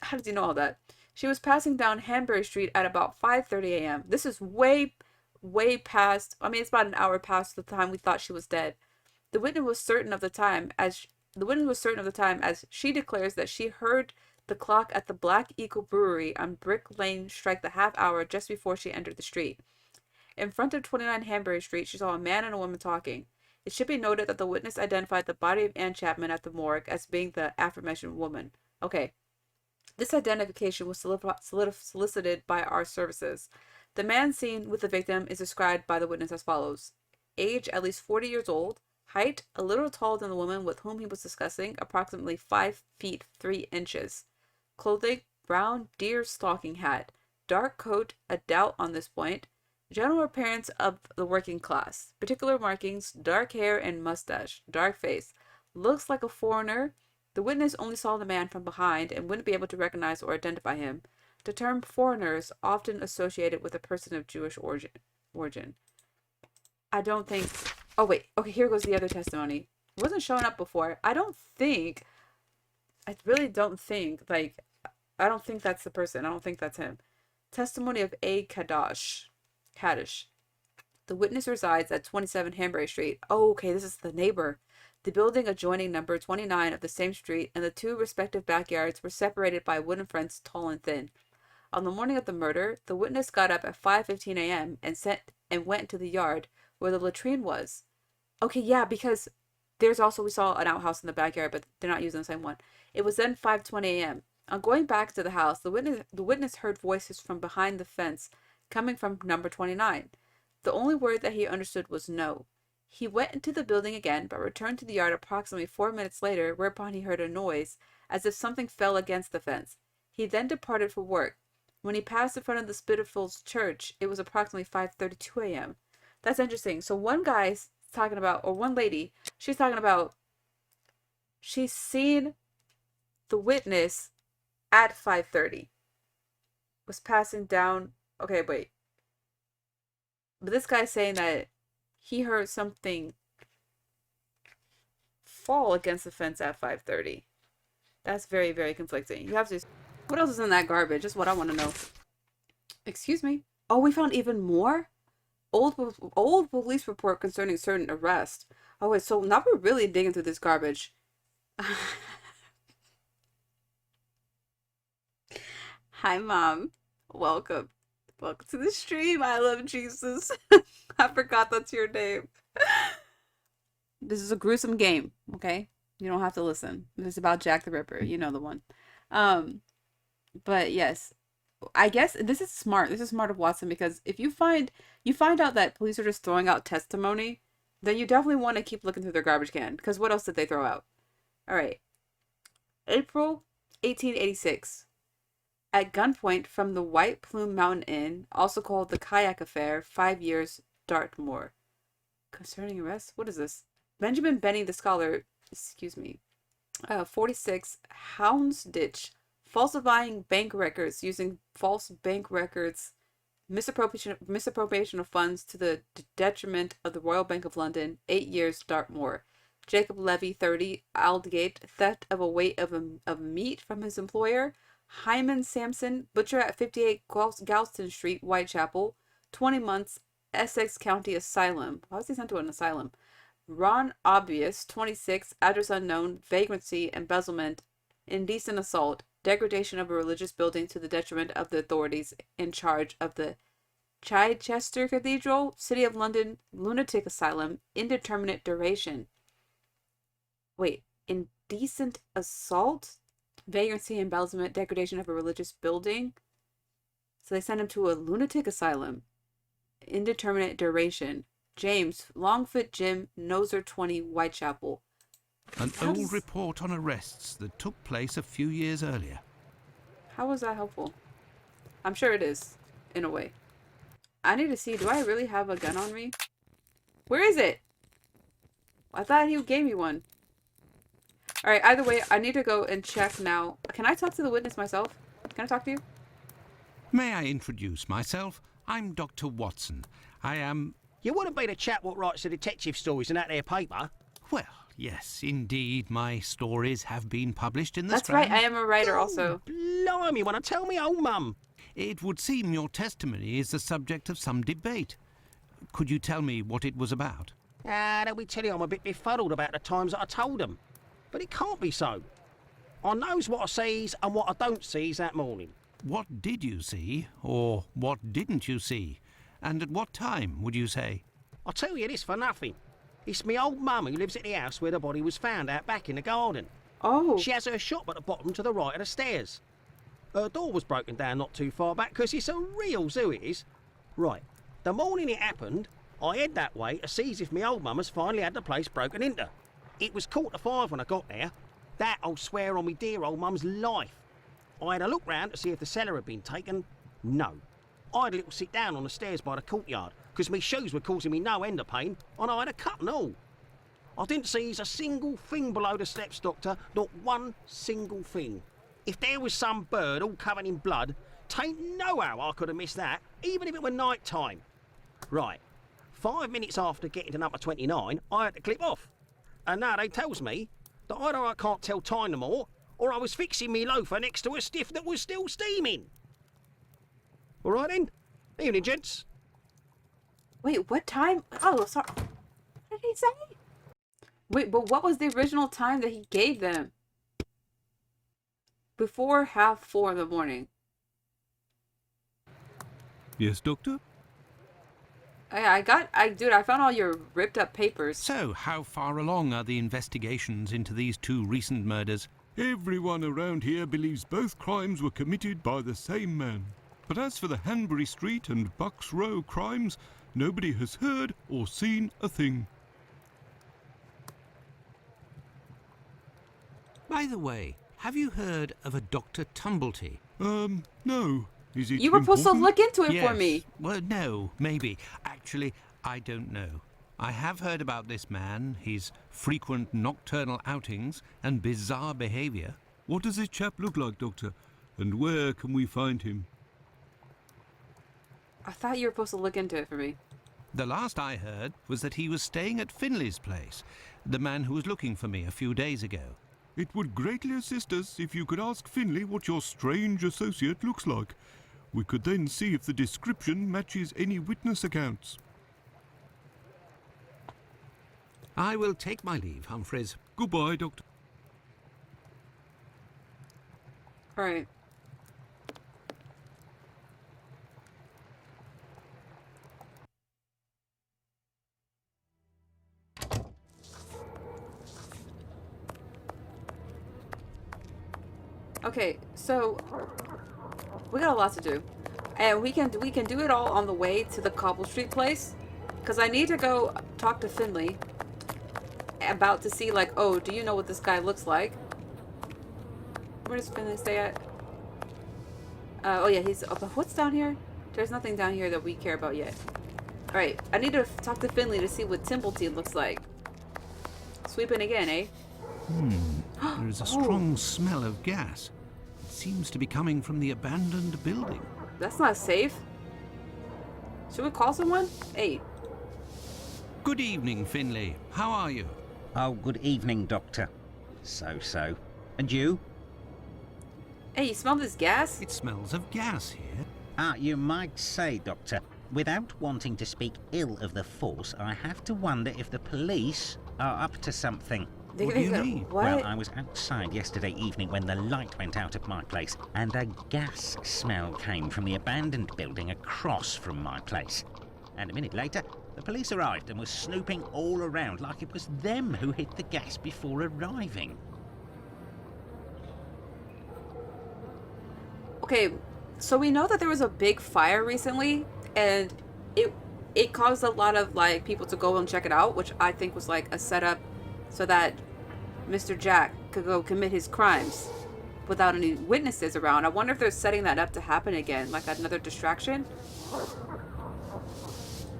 How does he know all that? She was passing down Hanbury Street at about 5:30 a.m. This is way, way past. I mean, it's about an hour past the time we thought she was dead. The witness was certain of the time as she declares that she heard the clock at the Black Eagle Brewery on Brick Lane strike the half hour just before she entered the street. In front of 29 Hanbury Street, she saw a man and a woman talking. It should be noted that the witness identified the body of Ann Chapman at the morgue as being the aforementioned woman. Okay. This identification was solicited by our services. The man seen with the victim is described by the witness as follows. Age, at least 40 years old. Height, a little taller than the woman with whom he was discussing, approximately 5 feet 3 inches. Clothing, brown deer stalking hat. Dark coat, a doubt on this point. General appearance of the working class. Particular markings, dark hair and mustache. Dark face. Looks like a foreigner. The witness only saw the man from behind and wouldn't be able to recognize or identify him. The term foreigner is often associated with a person of Jewish origin. I don't think... Oh, wait. Okay, here goes the other testimony. It wasn't showing up before. I really don't think, I don't think that's the person. I don't think that's him. Testimony of A. Kaddish. The witness resides at 27 Hanbury Street. Oh, okay, this is the neighbor. The building adjoining number 29 of the same street and the two respective backyards were separated by a wooden fence tall and thin. On the morning of the murder, the witness got up at 5:15 a.m. and went to the yard where the latrine was. Okay, yeah, because we saw an outhouse in the backyard, but they're not using the same one. It was then 5:20 a.m. On going back to the house, the witness heard voices from behind the fence coming from number 29. The only word that he understood was no. He went into the building again, but returned to the yard approximately 4 minutes later, whereupon he heard a noise, as if something fell against the fence. He then departed for work. When he passed in front of the Spitalfields Church, it was approximately 5:32 a.m. That's interesting. So one guy's talking about, or one lady, she's talking about, she's seen the witness at 5:30. Was passing down, okay, wait. But this guy's saying that he heard something fall against the fence at 5:30. That's very, very conflicting. You have to... What else is in that garbage? That's what I want to know. Excuse me. Oh, we found even more? Old police report concerning certain arrest. Oh, wait, so now we're really digging through this garbage. Hi, Mom. Welcome. Welcome to the stream. I love Jesus. I forgot that's your name. This is a gruesome game, okay? You don't have to listen. It's about Jack the Ripper. You know the one. But yes, I guess this is smart. This is smart of Watson, because if you find out that police are just throwing out testimony, then you definitely want to keep looking through their garbage can, because what else did they throw out? All right. April 1886. At gunpoint from the White Plume Mountain Inn, also called the Kayak Affair, 5 years, Dartmoor. Concerning arrest? What is this? Benjamin Benny the Scholar, 46, Houndsditch, falsifying bank records using false bank records, misappropriation of funds to the detriment of the Royal Bank of London, 8 years, Dartmoor. Jacob Levy, 30, Aldgate, theft of a weight of meat from his employer. Hyman Sampson, butcher at 58 Galston Street, Whitechapel, 20 months, Essex County Asylum. Why was he sent to an asylum? Ron Obvious, 26, address unknown, vagrancy, embezzlement, indecent assault, degradation of a religious building to the detriment of the authorities in charge of the Chichester Cathedral, City of London, lunatic asylum, indeterminate duration. Wait, indecent assault? Vagrancy, embezzlement, degradation of a religious building. So they sent him to a lunatic asylum. Indeterminate duration. James, Longfoot Jim, Noser 20, Whitechapel. An old report on arrests that took place a few years earlier. How was that helpful? I'm sure it is, in a way. I need to see, do I really have a gun on me? Where is it? I thought he gave me one. Alright, either way, I need to go and check now. Can I talk to the witness myself? Can I talk to you? May I introduce myself? I'm Dr. Watson. I am... You wouldn't be the chap what writes the detective stories in that there paper? Well, yes, indeed, my stories have been published in the That's Strand. right, I am a writer also. Blimey, wanna tell me old mum? It would seem your testimony is the subject of some debate. Could you tell me what it was about? They'll be telling I'm a bit befuddled about the times that I told them. But it can't be so. I knows what I sees and what I don't sees that morning. What did you see, or what didn't you see? And at what time, would you say? I'll tell you this for nothing. It's me old mum who lives at the house where the body was found out back in the garden. Oh. She has her shop at the bottom to the right of the stairs. Her door was broken down not too far back because it's a real zoo it is. Right, the morning it happened, I head that way to see if me old mum has finally had the place broken into. It was 4:45 when I got there. That I'll swear on me dear old mum's life. I had a look round to see if the cellar had been taken. No. I had a little sit down on the stairs by the courtyard because me shoes were causing me no end of pain and I had a cut and all. I didn't seize a single thing below the steps, Doctor, not one single thing. If there was some bird all covered in blood, tain't no how I could have missed that, even if it were night time. Right, 5 minutes after getting to number 29, I had to clip off. And now they tells me that either I can't tell time no more, or I was fixing me loafer next to a stiff that was still steaming. All right then. Evening, gents. Wait, what time? Oh, sorry. What did he say? Wait, but what was the original time that he gave them? Before 4:30 in the morning. Yes, Doctor? Dude, I found all your ripped up papers. So, how far along are the investigations into these two recent murders? Everyone around here believes both crimes were committed by the same man. But as for the Hanbury Street and Bucks Row crimes, nobody has heard or seen a thing. By the way, have you heard of a Dr. Tumblety? No. Is it You were supposed to important? look into it for Yes. me. Well, no, maybe. Actually, I don't know. I have heard about this man, his frequent nocturnal outings and bizarre behaviour. What does this chap look like, Doctor? And where can we find him? I thought you were supposed to look into it for me. The last I heard was that he was staying at Finley's place, the man who was looking for me a few days ago. It would greatly assist us if you could ask Finley what your strange associate looks like. We could then see if the description matches any witness accounts. I will take my leave, Humphreys. Goodbye, Doctor. Alright. Okay, so we got a lot to do, and we can do it all on the way to the Cobble Street place, because I need to go talk to Finley about to see, like, oh, do you know what this guy looks like? Where does Finley stay at? Oh yeah, he's. Oh, but what's down here? There's nothing down here that we care about yet. All right, I need to talk to Finley to see what Timblety looks like. Sweeping again, eh? There is a strong smell of gas. It seems to be coming from the abandoned building. That's not safe. Should we call someone? Hey. Good evening, Finley. How are you? Oh, good evening, Doctor. So. And you? Hey, you smell this gas? It smells of gas here. You might say, Doctor, without wanting to speak ill of the force, I have to wonder if the police are up to something. What do you mean? What? Well, I was outside yesterday evening when the light went out at my place, and a gas smell came from the abandoned building across from my place. And a minute later, the police arrived and were snooping all around like it was them who hit the gas before arriving. Okay, so we know that there was a big fire recently, and it caused a lot of, like, people to go and check it out, which I think was like a setup so that Mr. Jack could go commit his crimes without any witnesses around. I wonder if they're setting that up to happen again, like another distraction.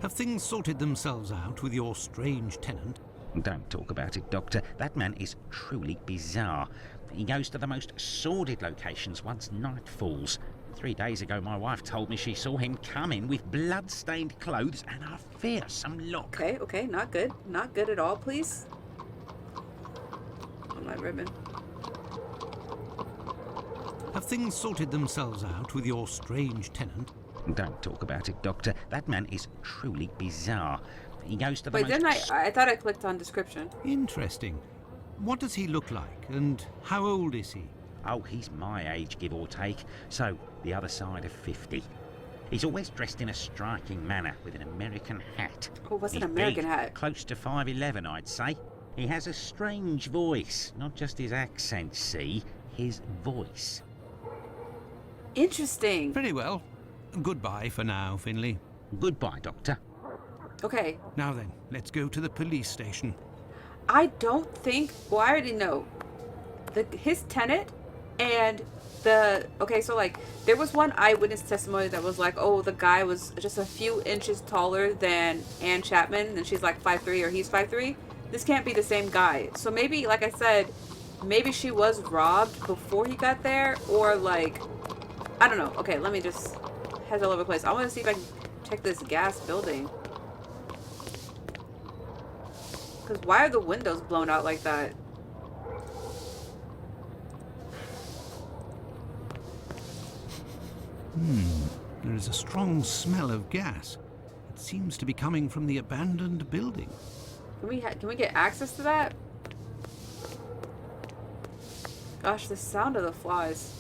Have things sorted themselves out with your strange tenant? Don't talk about it, Doctor. That man is truly bizarre. He goes to the most sordid locations once night falls. 3 days ago, my wife told me she saw him come in with blood-stained clothes and a fearsome look. Okay, okay, not good. Not good at all, please. On my ribbon. Have things sorted themselves out with your strange tenant? Don't talk about it, Doctor. That man is truly bizarre. He goes to the Wait, most... didn't I thought I clicked on description. Interesting. What does he look like, and how old is he? Oh, he's my age, give or take, so the other side of 50. He's always dressed in a striking manner with an American hat. Oh, what's an He's American big, hat? Close to 5'11", I'd say. He has a strange voice. Not just his accent, see? His voice. Interesting. Very well. Goodbye for now, Finley. Goodbye, Doctor. Okay. Now then, let's go to the police station. I don't think. Well, I already know. His tenant and the. Okay, so like there was one eyewitness testimony that was like, oh, the guy was just a few inches taller than Ann Chapman, and she's like 5'3" or he's 5'3". This can't be the same guy. So maybe, like I said, maybe she was robbed before he got there, or like, I don't know. Okay, let me just head all over the place. I want to see if I can check this gas building. Because why are the windows blown out like that? There is a strong smell of gas. It seems to be coming from the abandoned building. Can we get access to that? Gosh, the sound of the flies.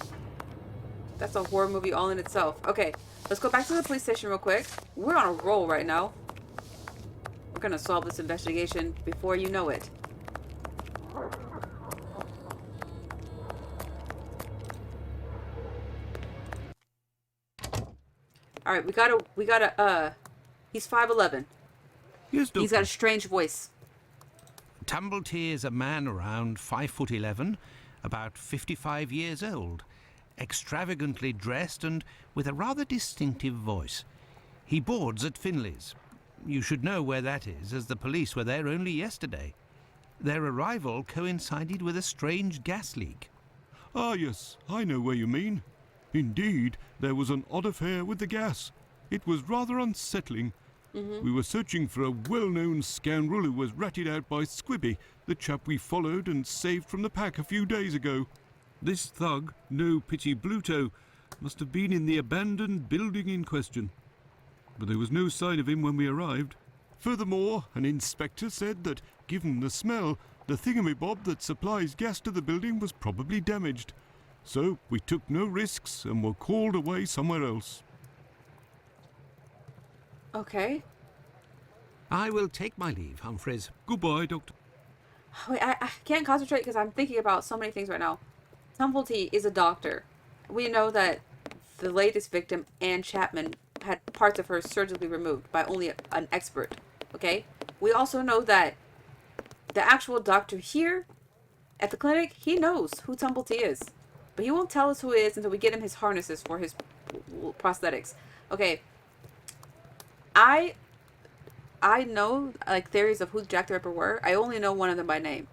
That's a horror movie all in itself. Okay, let's go back to the police station real quick. We're on a roll right now. We're gonna solve this investigation before you know it. Alright, we gotta, he's 5'11". Yes, Doctor. He's got a strange voice. Tumblety is a man around 5'11", about 55 years old, extravagantly dressed and with a rather distinctive voice. He boards at Finley's. You should know where that is, as the police were there only yesterday. Their arrival coincided with a strange gas leak. Ah, yes, I know where you mean. Indeed, there was an odd affair with the gas. It was rather unsettling. We were searching for a well-known scoundrel who was ratted out by Squibby, the chap we followed and saved from the pack a few days ago. This thug, no pity Bluto, must have been in the abandoned building in question. But there was no sign of him when we arrived. Furthermore, an inspector said that, given the smell, the thingamabob that supplies gas to the building was probably damaged. So we took no risks and were called away somewhere else. Okay. I will take my leave, Humphreys. Goodbye, Doctor. Wait, I can't concentrate because I'm thinking about so many things right now. Tumblety is a doctor. We know that the latest victim, Ann Chapman, had parts of her surgically removed by only an expert. Okay? We also know that the actual doctor here at the clinic, he knows who Tumblety is. But he won't tell us who it is until we get him his harnesses for his prosthetics. Okay. I know, like, theories of who Jack the Ripper were. I only know one of them by name,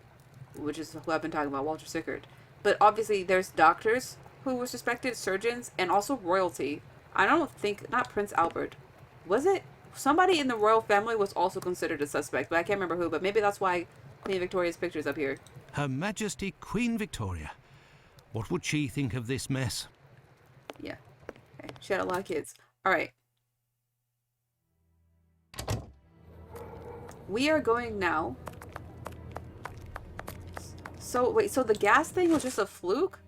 which is who I've been talking about, Walter Sickert. But obviously there's doctors who were suspected, surgeons, and also royalty. I don't think, not Prince Albert. Was it? Somebody in the royal family was also considered a suspect, but I can't remember who. But maybe that's why Queen Victoria's picture's up here. Her Majesty Queen Victoria. What would she think of this mess? Yeah. Okay. She had a lot of kids. Alright. We are going now. So, wait, so the gas thing was just a fluke?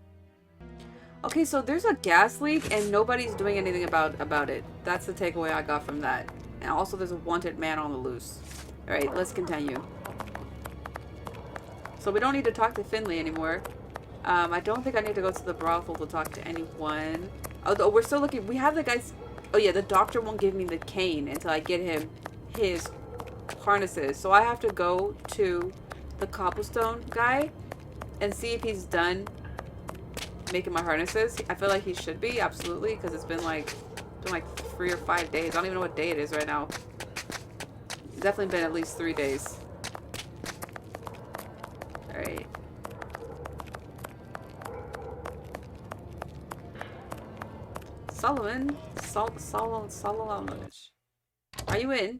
Okay, so there's a gas leak and nobody's doing anything about it. That's the takeaway I got from that. And also there's a wanted man on the loose. Alright, let's continue. So we don't need to talk to Finley anymore. I don't think I need to go to the brothel to talk to anyone. Although we're still looking. We have the guys. Oh yeah, the doctor won't give me the cane until I get him his harnesses. So I have to go to the cobblestone guy and see if he's done making my harnesses. I feel like he should be, absolutely, because it's been like 3 or 5 days. I don't even know what day it is right now. It's definitely been at least 3 days. Alright. Solomonovich. Are you in?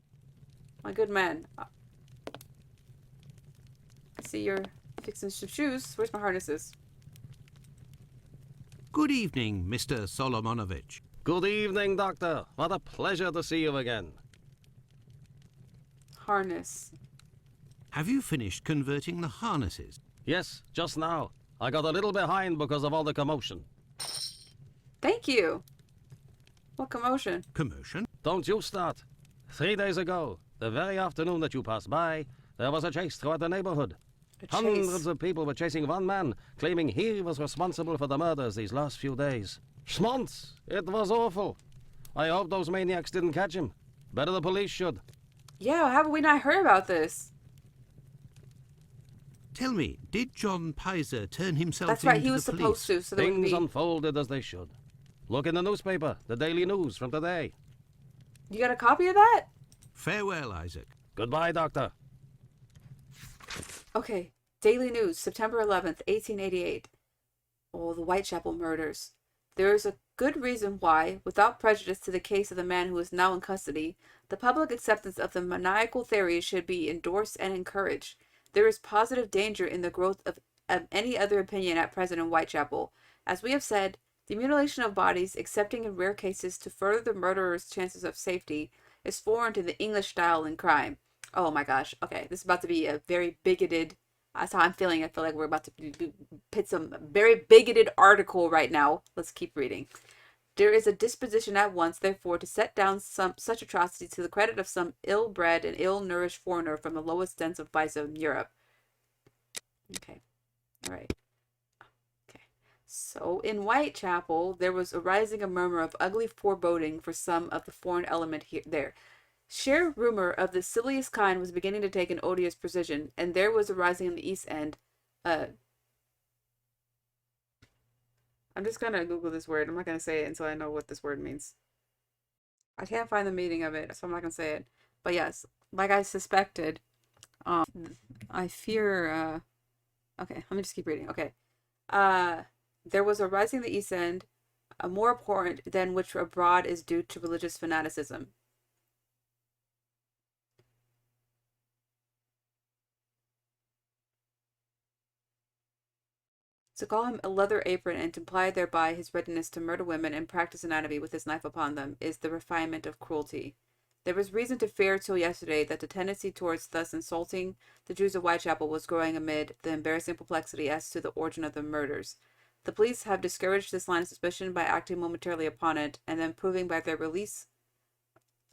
My good man. I see you're fixing some shoes. Where's my harnesses? Good evening, Mr. Solomonovich. Good evening, Doctor. What a pleasure to see you again. Harness. Have you finished converting the harnesses? Yes, just now. I got a little behind because of all the commotion. Thank you. What commotion? Commotion? Don't you start. 3 days ago, the very afternoon that you passed by, there was a chase throughout the neighborhood. Hundreds of people were chasing one man, claiming he was responsible for the murders these last few days. Schmonz! It was awful. I hope those maniacs didn't catch him. Better the police should. Yeah, how have we not heard about this? Tell me, did John Pizer turn himself That's in right, he to was the supposed police? to, so there wouldn't Things be... unfolded as they should. Look in the newspaper, the Daily News from today. You got a copy of that? Farewell, Isaac. Goodbye, Doctor. Okay. Daily News, September 11th, 1888. Oh, the Whitechapel murders. There is a good reason why, without prejudice to the case of the man who is now in custody, the public acceptance of the maniacal theory should be endorsed and encouraged. There is positive danger in the growth of any other opinion at present in Whitechapel. As we have said, the mutilation of bodies, excepting in rare cases to further the murderer's chances of safety, is foreign to the English style in crime. Oh my gosh. Okay, this is about to be a very bigoted... That's how I'm feeling. I feel like we're about to pit some very bigoted article right now. Let's keep reading. There is a disposition at once, therefore, to set down such atrocity to the credit of some ill-bred and ill-nourished foreigner from the lowest dens of vice in Europe. Okay. All right. Okay. So, in Whitechapel, there was arising a murmur of ugly foreboding for some of the foreign element there. Sheer rumor of the silliest kind was beginning to take an odious precision, and there was arising in the East End. I'm just gonna Google this word. I'm not gonna say it until I know what this word means. I can't find the meaning of it, so I'm not gonna say it. But yes, like I suspected, I fear. Okay, let me just keep reading. Okay, there was a rising in the East End, more abhorrent than which abroad is due to religious fanaticism. To call him a leather apron and to imply thereby his readiness to murder women and practice anatomy with his knife upon them is the refinement of cruelty. There was reason to fear till yesterday that the tendency towards thus insulting the Jews of Whitechapel was growing amid the embarrassing perplexity as to the origin of the murders. The police have discouraged this line of suspicion by acting momentarily upon it, and then proving by their release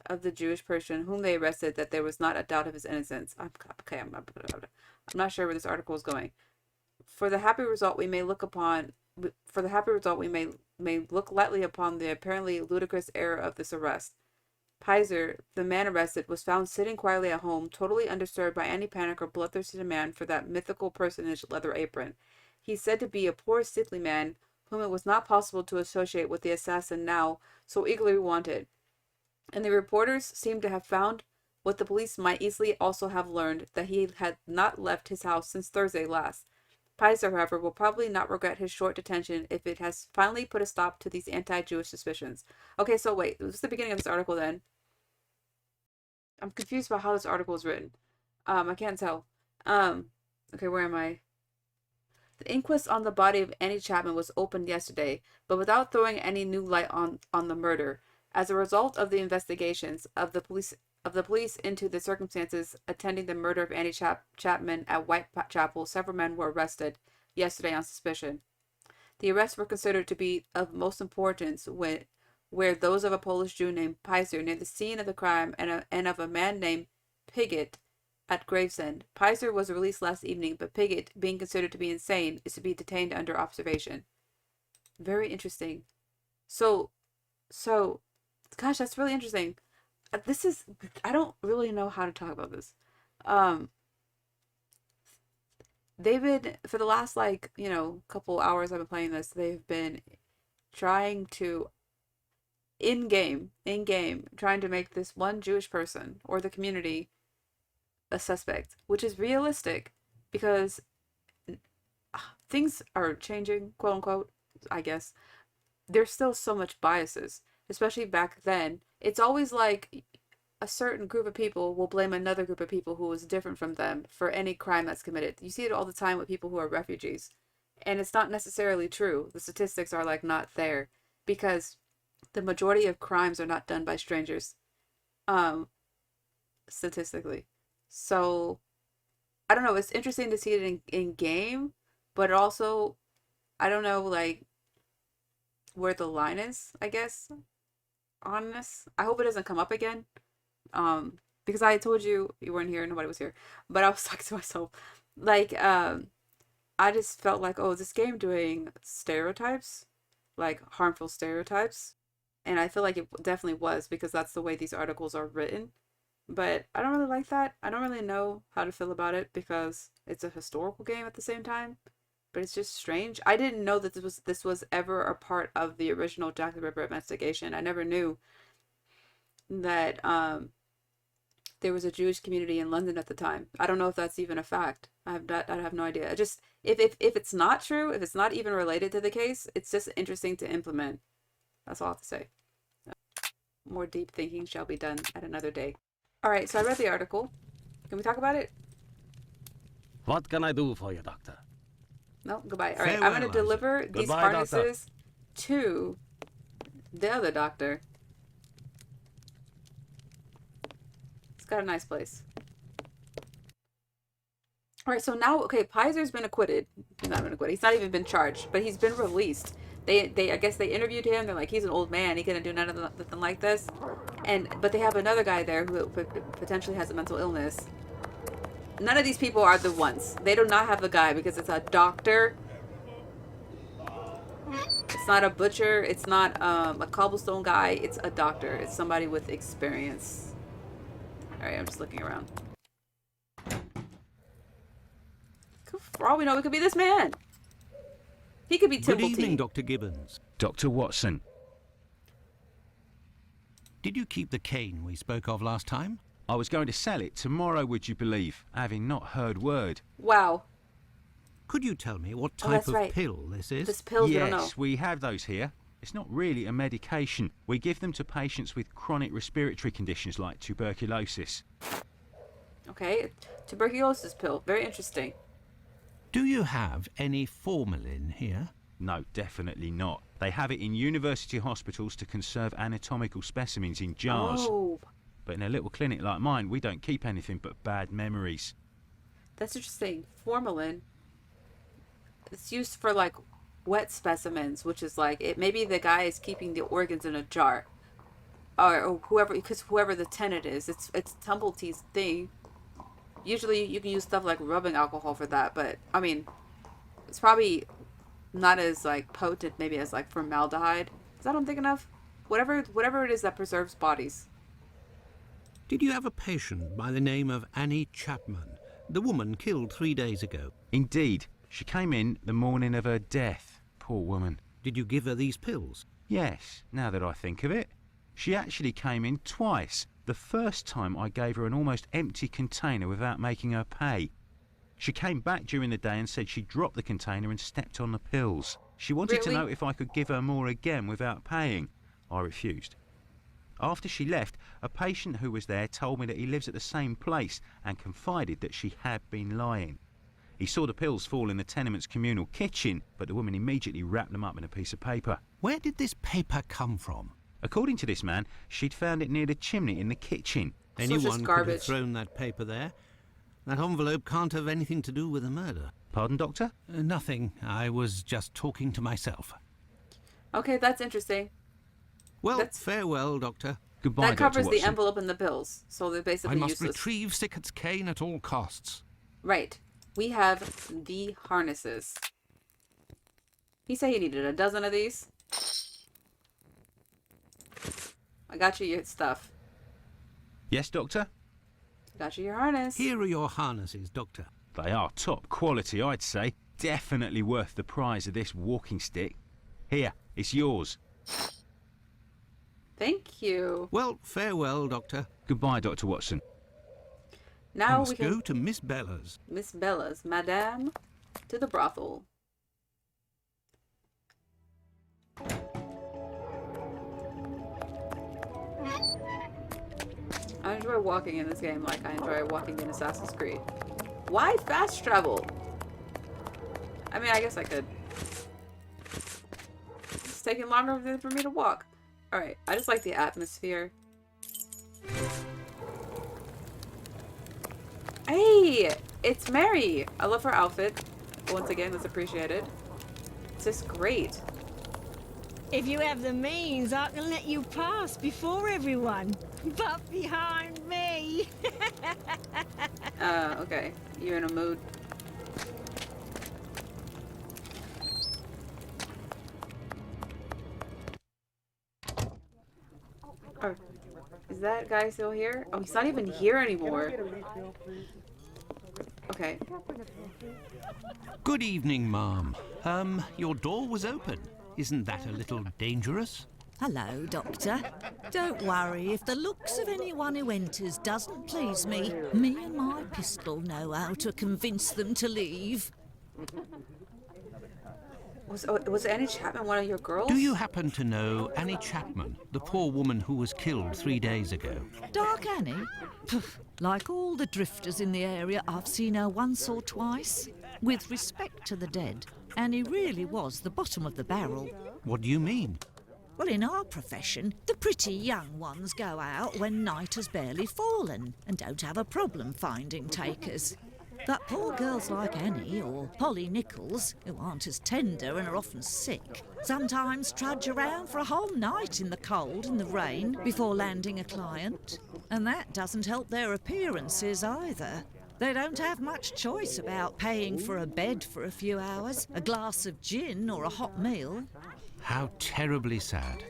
of the Jewish person whom they arrested that there was not a doubt of his innocence. I'm not sure where this article is going. For the happy result we may look lightly upon the apparently ludicrous error of this arrest. Pizer, the man arrested, was found sitting quietly at home, totally undisturbed by any panic or bloodthirsty demand for that mythical personage leather apron. He is said to be a poor sickly man, whom it was not possible to associate with the assassin now so eagerly wanted. And the reporters seem to have found what the police might easily also have learned, that he had not left his house since Thursday last. Pizer, however, will probably not regret his short detention if it has finally put a stop to these anti-Jewish suspicions. Okay, so wait, this is the beginning of this article then. I'm confused about how this article is written. I can't tell. Okay, where am I? The inquest on the body of Annie Chapman was opened yesterday, but without throwing any new light on the murder. As a result of the investigations of the police into the circumstances attending the murder of Annie Chapman at Whitechapel, several men were arrested yesterday on suspicion. The arrests were considered to be of most importance where those of a Polish Jew named Pizer near the scene of the crime and of a man named Piggott at Gravesend. Pizer was released last evening, but Piggott, being considered to be insane, is to be detained under observation. Very interesting. So, gosh, that's really interesting. I don't really know how to talk about this. They've been, for the last, couple hours I've been playing this, they've been trying to, in-game, trying to make this one Jewish person, or the community, a suspect, which is realistic, because things are changing, quote-unquote, I guess. there's still so much biases, especially back then. It's always like a certain group of people will blame another group of people who is different from them for any crime that's committed. You see it all the time with people who are refugees. And it's not necessarily true. The statistics are like not there because the majority of crimes are not done by strangers. Statistically. So I don't know, it's interesting to see it in game, but also I don't know like where the line is, I guess, on this. I hope it doesn't come up again. Because I told you weren't here, nobody was here. But I was talking to myself. Like, I just felt like, oh, is this game doing stereotypes? Like harmful stereotypes? And I feel like it definitely was because that's the way these articles are written. But I don't really like that. I don't really know how to feel about it because it's a historical game at the same time. But it's just strange. I didn't know that this was ever a part of the original Jack the Ripper investigation. I never knew that there was a Jewish community in London at the time. I don't know if that's even a fact. I have no idea. Just if it's not true, if it's not even related to the case, it's just interesting to implement. That's all I have to say. More deep thinking shall be done at another day. All right, so I read the article. Can we talk about it? What can I do for you, Doctor? No, goodbye. All right, Farewell, I'm going to deliver these Goodbye, harnesses to the other doctor. It's got a nice place. All right, so now, okay, Piser's been acquitted. He's not been acquitted. He's not even been charged, but he's been released. I guess they interviewed him. They're like, he's an old man. He couldn't do nothing like this. But they have another guy there who potentially has a mental illness. None of these people are the ones. They do not have the guy because it's a doctor. It's not a butcher. It's not a cobblestone guy. It's a doctor. It's somebody with experience. All right, I'm just looking around. For all we know, it could be this man. He could be Good Timble evening, Dr. Gibbons. Dr. Watson. Did you keep the cane we spoke of last time? I was going to sell it tomorrow, would you believe, having not heard word. Wow. Could you tell me what Oh, type that's of right. pill this is? This pills, we don't know. Yes, we have those here. It's not really a medication. We give them to patients with chronic respiratory conditions like tuberculosis. Okay, tuberculosis pill. Very interesting. Do you have any formalin here? No, definitely not. They have it in university hospitals to conserve anatomical specimens in jars. Oh, But in a little clinic like mine, we don't keep anything but bad memories. that's interesting. Formalin. It's used for like wet specimens, which is like it. Maybe the guy is keeping the organs in a jar, or whoever, because whoever the tenant is, it's Tumbletee's thing. Usually, you can use stuff like rubbing alcohol for that, but I mean, it's probably not as like potent, maybe as like formaldehyde. Is that what I'm thinking of? Whatever it is that preserves bodies. Did you have a patient by the name of Annie Chapman, the woman killed 3 days ago? Indeed, she came in the morning of her death. Poor woman. Did you give her these pills? Yes, now that I think of it. She actually came in twice. The first time I gave her an almost empty container without making her pay. She came back during the day and said she dropped the container and stepped on the pills. She wanted to Really? know if I could give her more again without paying. I refused. After she left, a patient who was there told me that he lives at the same place and confided that she had been lying. He saw the pills fall in the tenement's communal kitchen, but the woman immediately wrapped them up in a piece of paper. Where did this paper come from? According to this man, she'd found it near the chimney in the kitchen. So it's just Anyone could have garbage. thrown that paper there. That envelope can't have anything to do with the murder. Pardon, Doctor? Nothing. I was just talking to myself. Okay, that's interesting. Well, That's- farewell, Doctor. Goodbye, That covers Dr. the Watson. envelope and the pills, so they're I basically must useless. retrieve Sickert's cane at all costs. Right. We have the harnesses. He said he needed a dozen of these. I got you your stuff. Yes, Doctor? Got you your harness. Here are your harnesses, Doctor. They are top quality, I'd say. Definitely worth the price of this walking stick. Here, it's yours. Thank you. Well, farewell, Doctor. Goodbye, Dr. Watson. I Now we must can... go to Miss Bella's. Miss Bella's. Madame to the brothel. I enjoy walking in this game like I enjoy walking in Assassin's Creed. Why fast travel? I mean, I guess I could. It's taking longer than for me to walk. Alright, I just like the atmosphere. Hey! It's Mary! I love her outfit. Once again, that's appreciated. It's just great. If you have the means, I can let you pass before everyone. But behind me. Okay. You're in a mood. Oh, is that guy still here? Oh, he's not even here anymore. Okay. Good evening, ma'am. Your door was open. Isn't that a little dangerous? Hello, Doctor. Don't worry, if the looks of anyone who enters doesn't please me, me and my pistol know how to convince them to leave. Was Annie Chapman one of your girls? Do you happen to know Annie Chapman, the poor woman who was killed 3 days ago? Dark Annie? Pff, like all the drifters in the area, I've seen her once or twice. With respect to the dead, Annie really was the bottom of the barrel. What do you mean? Well, in our profession, the pretty young ones go out when night has barely fallen and don't have a problem finding takers. But poor girls like Annie or Polly Nichols, who aren't as tender and are often sick, sometimes trudge around for a whole night in the cold and the rain before landing a client. And that doesn't help their appearances either. They don't have much choice about paying for a bed for a few hours, a glass of gin or a hot meal. How terribly sad.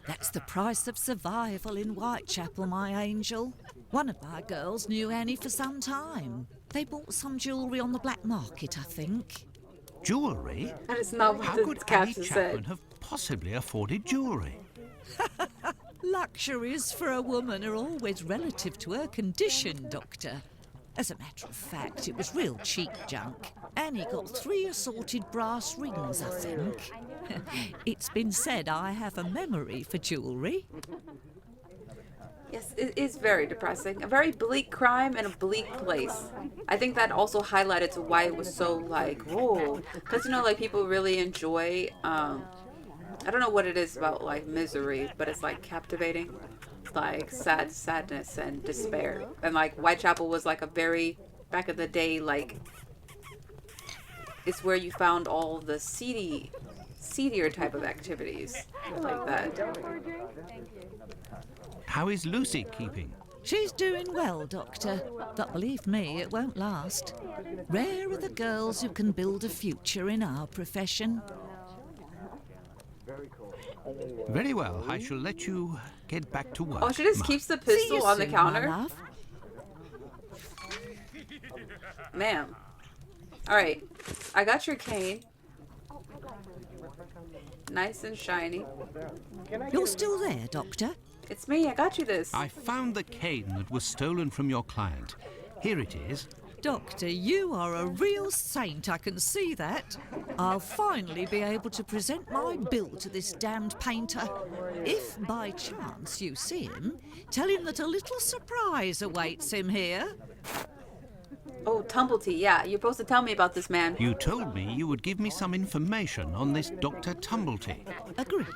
That's the price of survival in Whitechapel, my angel. One of my girls knew Annie for some time. They bought some jewellery on the black market, I think. Jewellery? That is not what How the could Annie caption Chapman said. have possibly afforded jewellery? Luxuries for a woman are always relative to her condition, Doctor. As a matter of fact, it was real cheap junk. Annie got 3 assorted brass rings, I think. It's been said I have a memory for jewellery. Yes, it is very depressing. A very bleak crime in a bleak place. I think that also highlighted to why it was so like, whoa. Because, you know, like people really enjoy, I don't know what it is about like misery, but it's like captivating. Like sadness and despair. And like Whitechapel was like a very, back in the day, like, it's where you found all the seedier type of activities like that. How is Lucy keeping? She's doing well, Doctor, but believe me, it won't last. Rare are the girls who can build a future in our profession. Very well, I shall let you get back to work. Oh, she just ma'am. keeps the See you pistol on the soon, counter? my love. Ma'am. Alright. I got your cane. Nice and shiny. You're still there, Doctor? It's me, I got you this. I found the cane that was stolen from your client. Here it is. Doctor, you are a real saint, I can see that. I'll finally be able to present my bill to this damned painter. If by chance you see him, tell him that a little surprise awaits him here. Oh, Tumblety, yeah, you're supposed to tell me about this man. You told me you would give me some information on this Dr. Tumblety. Agreed.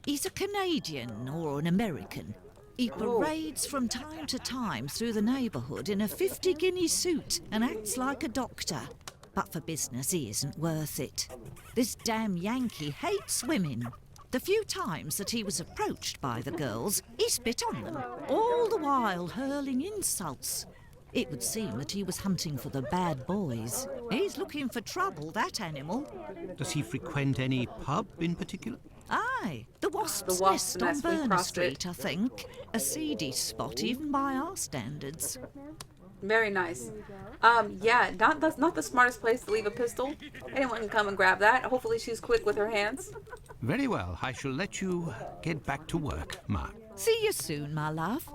He's a Canadian or an American. He parades from time to time through the neighbourhood in a 50-guinea suit and acts like a doctor. But for business, he isn't worth it. This damn Yankee hates women. The few times that he was approached by the girls, he spit on them, all the while hurling insults. It would seem that he was hunting for the bad boys. He's looking for trouble, that animal. Does he frequent any pub in particular? Aye, the Wasp's The Wasp's Nest on Nest, we Burner crossed it. Street, I think. A seedy spot, even by our standards. Very nice. Yeah, that's not the smartest place to leave a pistol. Anyone can come and grab that. Hopefully she's quick with her hands. Very well, I shall let you get back to work, Mark. See you soon, my love.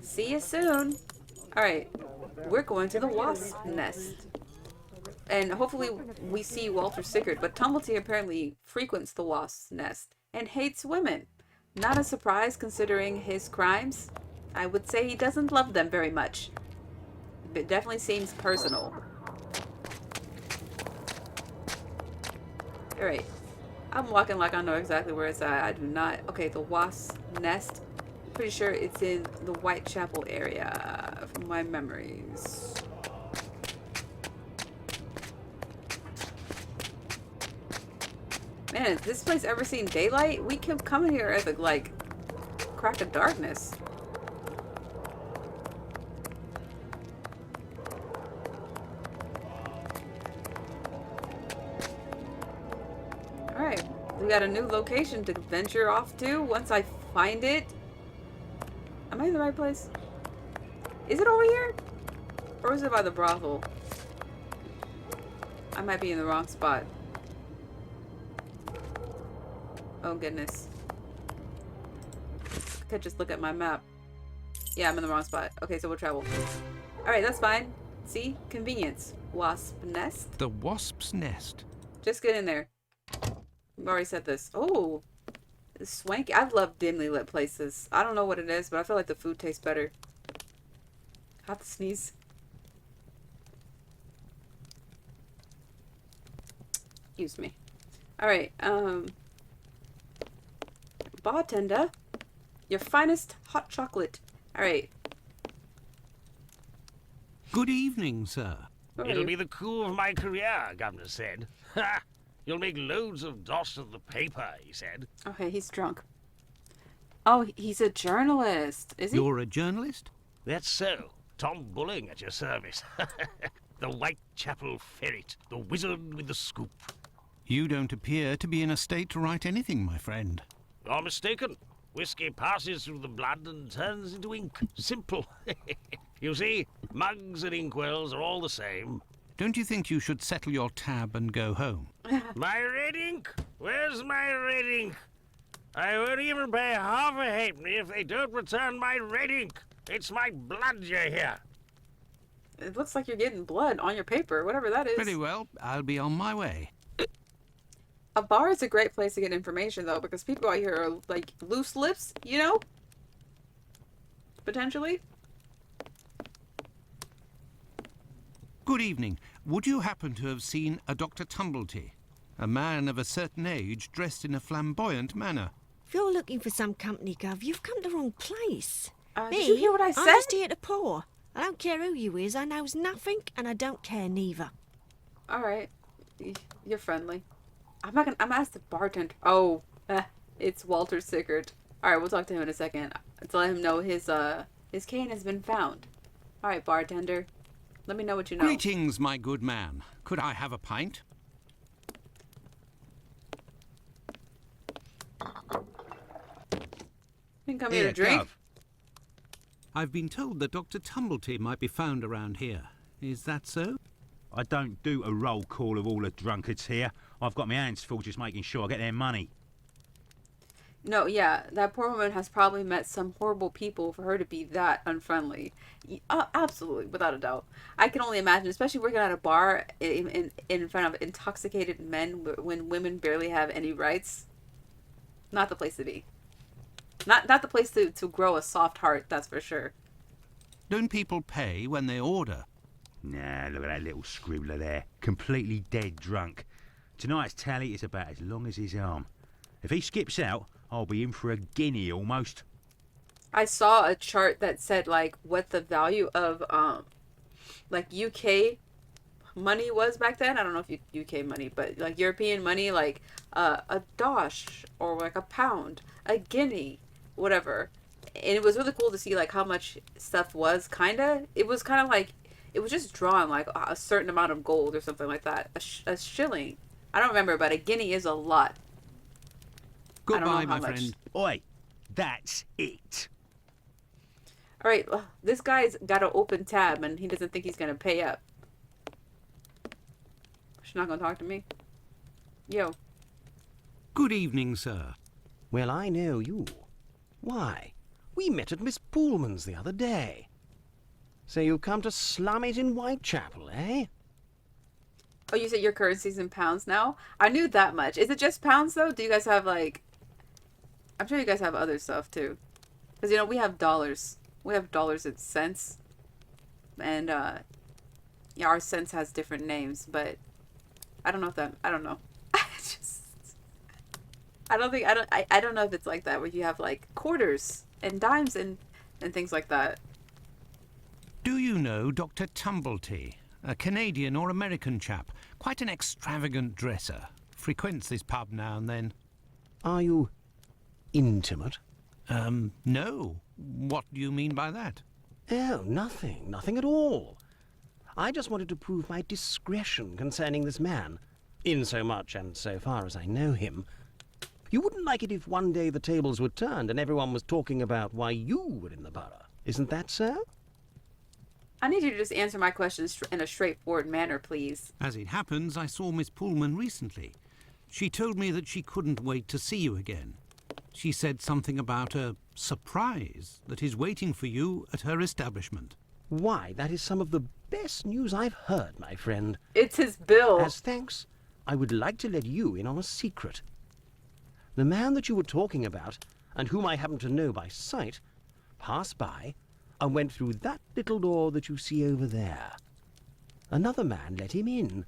See you soon. Alright, we're going to the Wasp Nest. And hopefully we see Walter Sickert, but Tumblety apparently frequents the Wasp's Nest and hates women. Not a surprise considering his crimes. I would say he doesn't love them very much. It definitely seems personal. Alright. I'm walking like I know exactly where it's at. I do not. Okay, the wasp nest. Pretty sure it's in the Whitechapel area from my memories. Man, has this place ever seen daylight? We kept coming here at the, like, crack of darkness. Alright, we got a new location to venture off to once I find it. Am I in the right place? Is it over here? Or is it by the brothel? I might be in the wrong spot. Oh goodness. I could just look at my map. Yeah, I'm in the wrong spot. Okay, so we'll travel. Alright, that's fine. See? Convenience. Wasp nest? The wasp's nest. Just get in there. We've already said this. Oh! It's swanky. I love dimly lit places. I don't know what it is, but I feel like the food tastes better. Have to sneeze. Excuse me. Alright, bartender, your finest hot chocolate. Alright. Good evening, sir. It'll be the coup of my career, Governor said. Ha! You'll make loads of dots of the paper, he said. Okay, he's drunk. Oh, he's a journalist. Is he? You're a journalist? That's so. Tom Bulling at your service. The Whitechapel ferret, the wizard with the scoop. You don't appear to be in a state to write anything, my friend. You're mistaken. Whiskey passes through the blood and turns into ink. Simple. You see, mugs and inkwells are all the same. Don't you think you should settle your tab and go home? My red ink? Where's my red ink? I won't even pay half a halfpenny if they don't return my red ink. It's my blood, you hear? It looks like you're getting blood on your paper, whatever that is. Very well, I'll be on my way. A bar is a great place to get information, though, because people out here are, like, loose lips, you know? Potentially. Good evening. Would you happen to have seen a Dr. Tumblety? A man of a certain age dressed in a flamboyant manner. If you're looking for some company, Gov, you've come to the wrong place. Did you hear what I I'm said? just here to pour. I don't care who you is. I knows nothing, and I don't care neither. Alright. You're friendly. I'm gonna ask the bartender. Oh, it's Walter Sickert. Alright, we'll talk to him in a second. To let him know his cane has been found. Alright, bartender. Let me know what you know. Greetings, my good man. Could I have a pint? You can come here to drink. Gov. I've been told that Dr. Tumblety might be found around here. Is that so? I don't do a roll call of all the drunkards here. I've got my hands full just making sure I get their money. No, yeah, that poor woman has probably met some horrible people for her to be that unfriendly. Absolutely, without a doubt. I can only imagine, especially working at a bar in front of intoxicated men when women barely have any rights. Not the place to be. Not the place to grow a soft heart, that's for sure. Don't people pay when they order? Nah, look at that little scribbler there. Completely dead drunk. Tonight's tally is about as long as his arm. If he skips out, I'll be in for a guinea almost. I saw a chart that said, like, what the value of, like, UK money was back then. I don't know if UK money, but, like, European money, like, a dosh, or, like, a pound, a guinea, whatever. And it was really cool to see, like, how much stuff was, kinda. It was kind of like, it was just drawn, like, a certain amount of gold or something like that. A shilling. I don't remember, but a guinea is a lot. Goodbye, my friend. Oi, that's it. Alright, this guy's got an open tab and he doesn't think he's gonna pay up. She's not gonna talk to me. Yo. Good evening, sir. Well, I know you. Why, we met at Miss Poolman's the other day. So you've come to slum it in Whitechapel, eh? Oh, you said your currency's in pounds now? I knew that much. Is it just pounds, though? Do you guys have, like... I'm sure you guys have other stuff, too. Because, you know, we have dollars. We have dollars and cents. And, yeah, our cents has different names, but I don't know if that, I don't know. I don't know if it's like that where you have like quarters and dimes and things like that. Do you know Dr. Tumblety, a Canadian or American chap, quite an extravagant dresser, frequents this pub now and then? Are you intimate? No. What do you mean by that? Oh, nothing. Nothing at all. I just wanted to prove my discretion concerning this man, in so much and so far as I know him. You wouldn't like it if one day the tables were turned and everyone was talking about why you were in the borough. Isn't that so? I need you to just answer my questions in a straightforward manner, please. As it happens, I saw Miss Pullman recently. She told me that she couldn't wait to see you again. She said something about a surprise that is waiting for you at her establishment. Why, that is some of the best news I've heard, my friend. It's his bill. As thanks, I would like to let you in on a secret. The man that you were talking about, and whom I happen to know by sight, passed by and went through that little door that you see over there. Another man let him in.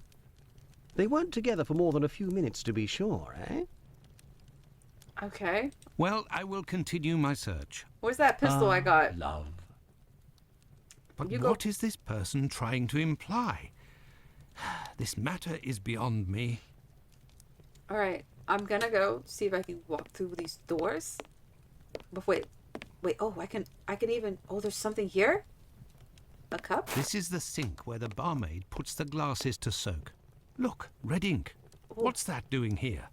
They weren't together for more than a few minutes, to be sure, eh? Okay. Well, I will continue my search. Where's that pistol I got? Love. But You go- what is this person trying to imply? This matter is beyond me. Alright. I'm gonna go see if I can walk through these doors. But wait. Oh, I can even... Oh, there's something here? A cup? This is the sink where the barmaid puts the glasses to soak. Look, red ink. Ooh. What's that doing here?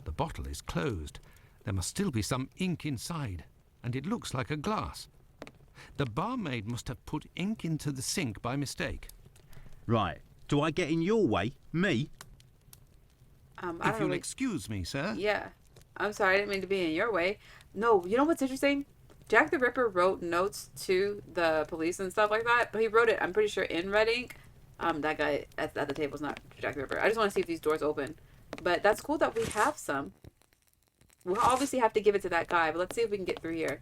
The bottle is closed. There must still be some ink inside, and it looks like a glass. The barmaid must have put ink into the sink by mistake. Right. Do I get in your way? Me? I If don't you'll know. excuse me, sir. Yeah. I'm sorry, I didn't mean to be in your way. No, you know what's interesting? Jack the Ripper wrote notes to the police and stuff like that, but he wrote it, I'm pretty sure, in red ink. That guy at the table is not Jack the Ripper. I just want to see if these doors open. But that's cool that we have some. We'll obviously have to give it to that guy, but let's see if we can get through here.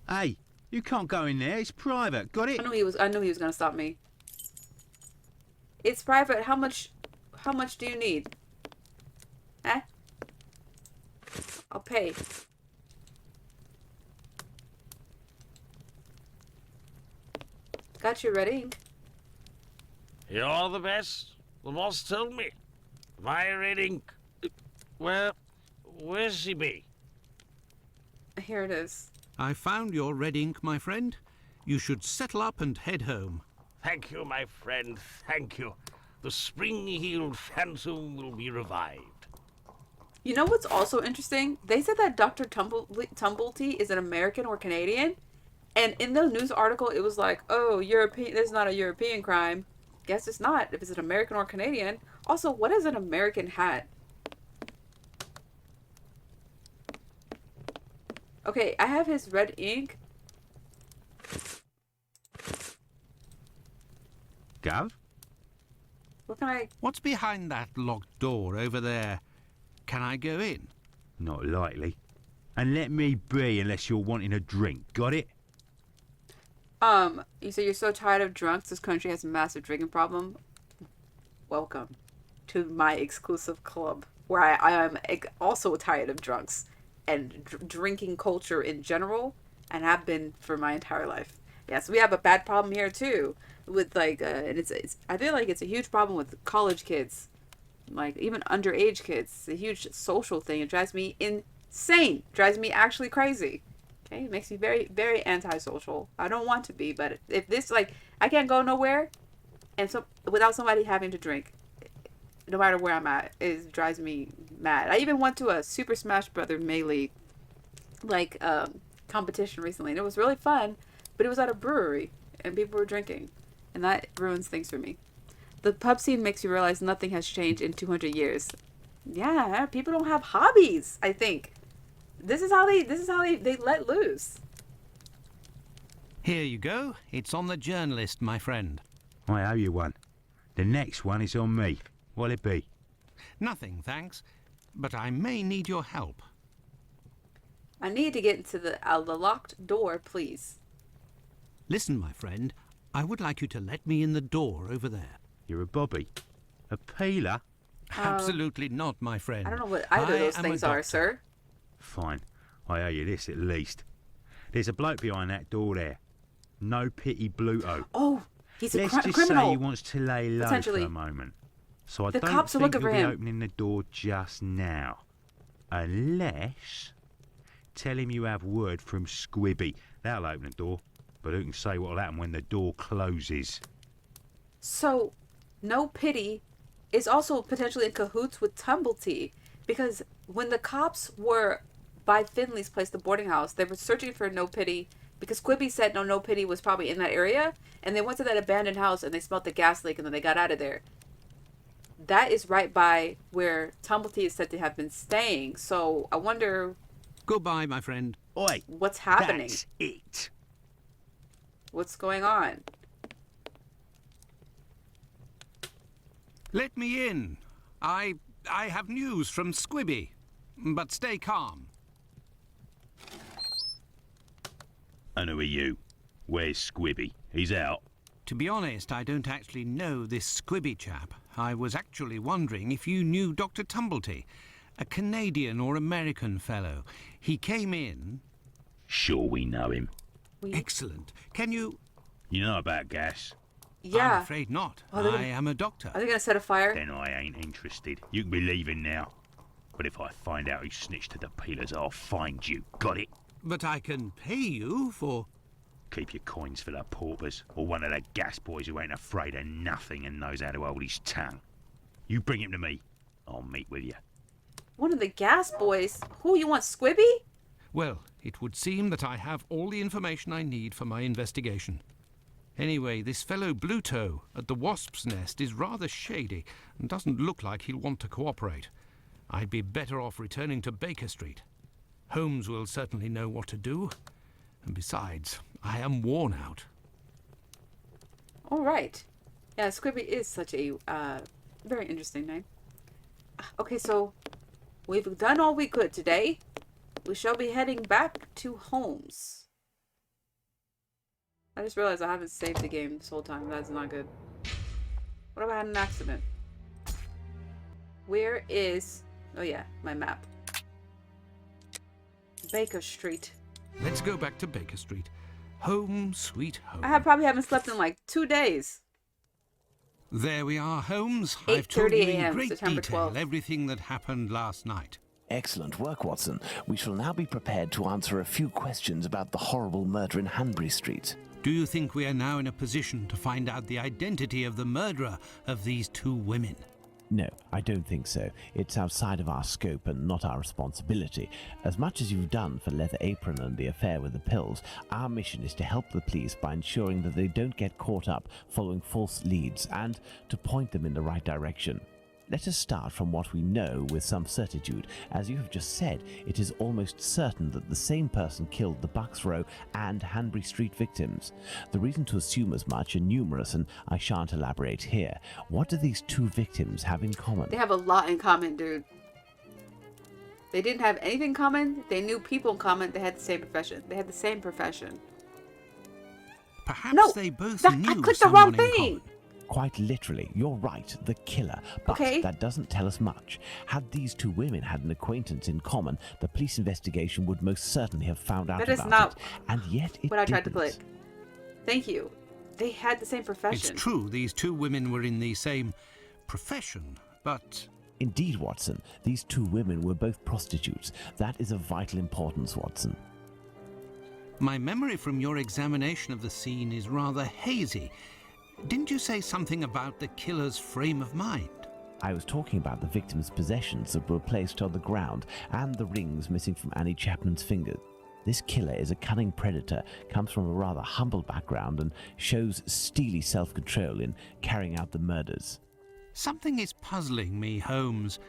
Hey, you can't go in there. It's private. Got it? I knew he was gonna stop me. It's private. How much do you need? Eh? I'll pay. Got your red ink. You're the best. The boss told me. My red ink. Well, where's she be? Here it is. I found your red ink, my friend. You should settle up and head home. Thank you, my friend, thank you. The spring-heeled phantom will be revived. You know what's also interesting? They said that Dr. Tumblety is an American or Canadian. And in the news article, it was like, oh, European. This is not a European crime. Guess it's not, if it's an American or Canadian. Also, what is an American hat? Okay, I have his red ink. Gav? What can I... What's behind that locked door over there? Can I go in? Not likely. And let me be unless you're wanting a drink. Got it? You say you're so tired of drunks, this country has a massive drinking problem. Welcome to my exclusive club, where I am also tired of drunks and drinking culture in general, and have been for my entire life. Yeah, so we have a bad problem here too, with like, and it's I feel like it's a huge problem with college kids, like even underage kids. It's a huge social thing. It drives me insane. Drives me actually crazy. Okay, it makes me very, very antisocial. I don't want to be, but if this, like, I can't go nowhere, and so without somebody having to drink, no matter where I'm at, it drives me mad. I even went to a Super Smash Brother Melee, like, competition recently, and it was really fun, but it was at a brewery, and people were drinking, and that ruins things for me. The pub scene makes you realize nothing has changed in 200 years. Yeah, people don't have hobbies, I think. This is how they let loose. Here you go. It's on the journalist, my friend. I owe you one. The next one is on me. What'll it be? Nothing, thanks. But I may need your help. I need to get into the locked door, please. Listen, my friend, I would like you to let me in the door over there. You're a bobby. A peeler? Absolutely not, my friend. I don't know what either of those am a things are, doctor. sir. Fine. I owe you this at least. There's a bloke behind that door there. No pity Bluto. Oh, he's a Let's just criminal. say he wants to lay low for Potentially. a moment. So I The don't cops are think looking he'll for be him. opening the door just now. Unless... Tell him you have word from Squibby. That'll open the door. But who can say what'll happen when the door closes? So, No Pity is also potentially in cahoots with Tumblety, because when the cops were by Finley's place, the boarding house, they were searching for No Pity because Squibby said No Pity was probably in that area, and they went to that abandoned house and they smelled the gas leak and then they got out of there. That is right by where Tumblety is said to have been staying, so I wonder Goodbye, my friend. Oi! what's happening. That's it. What's going on? Let me in. I have news from Squibby. But stay calm. And who are you? Where's Squibby? He's out. To be honest, I don't actually know this Squibby chap. I was actually wondering if you knew Dr. Tumblety, a Canadian or American fellow. He came in... Sure we know him. Excellent. Can you... You know about gas? Yeah. I'm afraid not. Oh, they're I gonna- am a doctor. Are they going to set a fire? Then I ain't interested. You can be leaving now. But if I find out who snitched to the peelers, I'll find you. Got it? But I can pay you for... Keep your coins for the paupers, or one of the gas boys who ain't afraid of nothing and knows how to hold his tongue. You bring him to me. I'll meet with you. One of the gas boys? Who, you want Squibby? Well, it would seem that I have all the information I need for my investigation. Anyway, this fellow Bluto at the Wasp's Nest is rather shady and doesn't look like he'll want to cooperate. I'd be better off returning to Baker Street. Holmes will certainly know what to do. And besides, I am worn out. All right. Yeah, Squibby is such a very interesting name. Okay, so we've done all we could today. We shall be heading back to Holmes. I just realized I haven't saved the game this whole time. That's not good. What if I had an accident? Where is... Oh yeah, my map. Baker Street. Let's go back to Baker Street. Home, sweet home. Probably haven't slept in like 2 days. There we are, Holmes. I've told 8:30 you in a.m., great September detail 12th. everything that happened last night. Excellent work, Watson. We shall now be prepared to answer a few questions about the horrible murder in Hanbury Street. Do you think we are now in a position to find out the identity of the murderer of these 2 women? No, I don't think so. It's outside of our scope and not our responsibility. As much as you've done for Leather Apron and the affair with the pills, our mission is to help the police by ensuring that they don't get caught up following false leads and to point them in the right direction. Let us start from what we know with some certitude. As you have just said, it is almost certain that the same person killed the Bucks Row and Hanbury Street victims. The reason to assume as much are numerous, and I shan't elaborate here. What do these 2 victims have in common? They have a lot in common, dude. They didn't have anything in common. They knew people in common. They had the same profession. They had the same profession. Perhaps No, they both I knew clicked the wrong someone in thing. common. Quite literally, you're right, the killer. But Okay. that doesn't tell us much. Had these 2 women had an acquaintance in common, the police investigation would most certainly have found out That is about not it. And yet it what I tried to didn't. click. Thank you. They had the same It's profession. true these 2 women were in the same profession, but... Indeed, Watson, these 2 women were both prostitutes. That is of vital importance, Watson. My memory from your examination of the scene is rather hazy. Didn't you say something about the killer's frame of mind? I was talking about the victim's possessions that were placed on the ground and the rings missing from Annie Chapman's fingers. This killer is a cunning predator, comes from a rather humble background and shows steely self-control in carrying out the murders. Something is puzzling me, Holmes.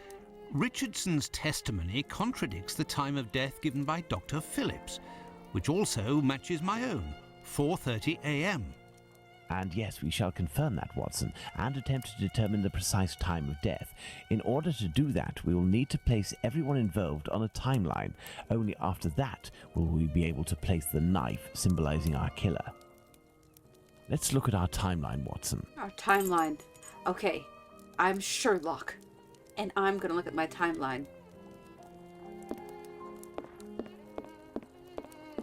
Richardson's testimony contradicts the time of death given by Dr. Phillips, which also matches my own, 4:30 a.m. And yes, we shall confirm that, Watson, and attempt to determine the precise time of death. In order to do that, we will need to place everyone involved on a timeline. Only after that will we be able to place the knife symbolizing our killer. Let's look at our timeline, Watson. Our timeline. Okay, I'm Sherlock, and I'm gonna look at my timeline.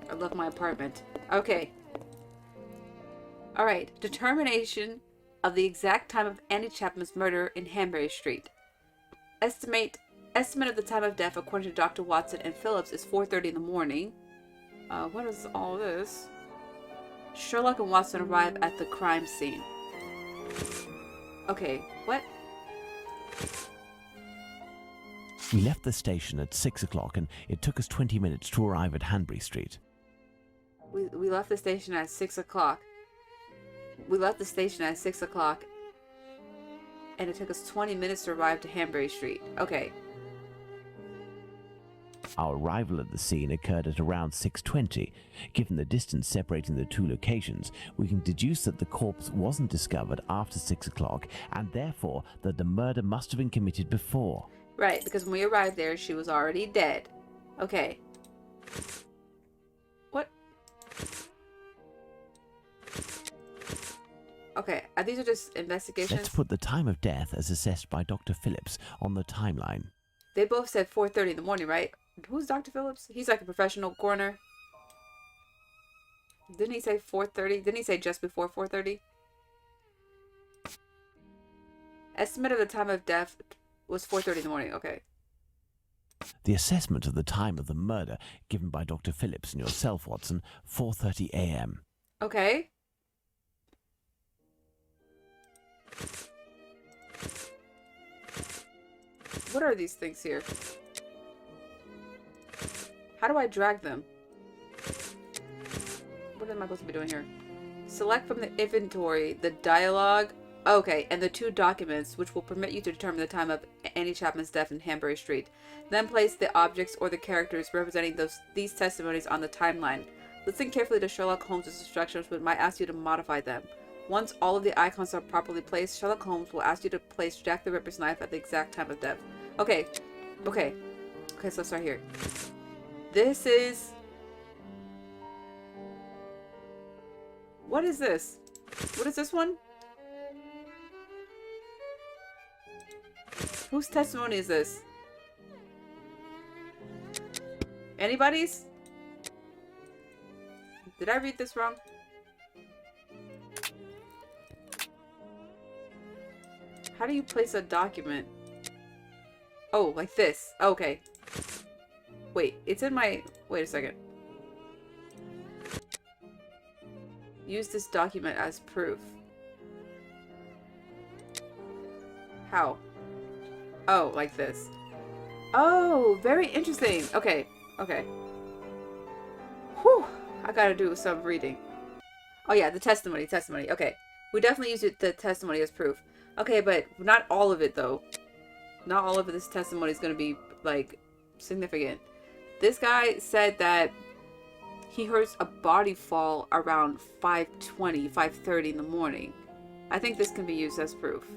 I love my apartment. Okay. Alright, determination of the exact time of Annie Chapman's murder in Hanbury Street. Estimate of the time of death according to Dr. Watson and Phillips is 4:30 in the morning. What is all this? Sherlock and Watson arrive at the crime scene. Okay, what? We left the station at 6 o'clock and it took us 20 minutes to arrive at Hanbury Street. We left the station at 6 o'clock. We left the station at 6 o'clock. And it took us 20 minutes to arrive to Hanbury Street. Okay. Our arrival at the scene occurred at around 6:20. Given the distance separating the two locations, we can deduce that the corpse wasn't discovered after 6 o'clock, and therefore that the murder must have been committed before. Right, because when we arrived there, she was already dead. Okay. What? Okay, these are just investigations. Let's put the time of death as assessed by Dr. Phillips on the timeline. They both said 4:30 in the morning, right? Who's Dr. Phillips? He's like a professional coroner. Didn't he say 4:30? Didn't he say just before 4:30? Estimate of the time of death was 4:30 in the morning. Okay. The assessment of the time of the murder given by Dr. Phillips and yourself, Watson, 4:30 a.m. Okay. What are these things here? How do I drag them? What am I supposed to be doing here? Select from the inventory the dialogue. Okay, and the two documents which will permit you to determine the time of Annie Chapman's death in Hanbury Street. Then place the objects or the characters representing these testimonies on the timeline. Listen carefully to Sherlock Holmes' instructions, which might ask you to modify them. Once all of the icons are properly placed, Sherlock Holmes will ask you to place Jack the Ripper's knife at the exact time of death. Okay. Okay, so let's start here. This is... What is this? What is this one? Whose testimony is this? Anybody's? Did I read this wrong? How do you place a document? Oh, like this. Okay. Wait, it's in my... Wait a second. Use this document as proof. How? Oh, like this. Oh, very interesting. Okay, okay. Whew, I gotta do some reading. Oh yeah, the testimony. Okay, we definitely use the testimony as proof. Okay, but not all of it though. Not all of this testimony is gonna be like significant. This guy said that he heard a body fall around 5:30 in the morning. I think this can be used as proof.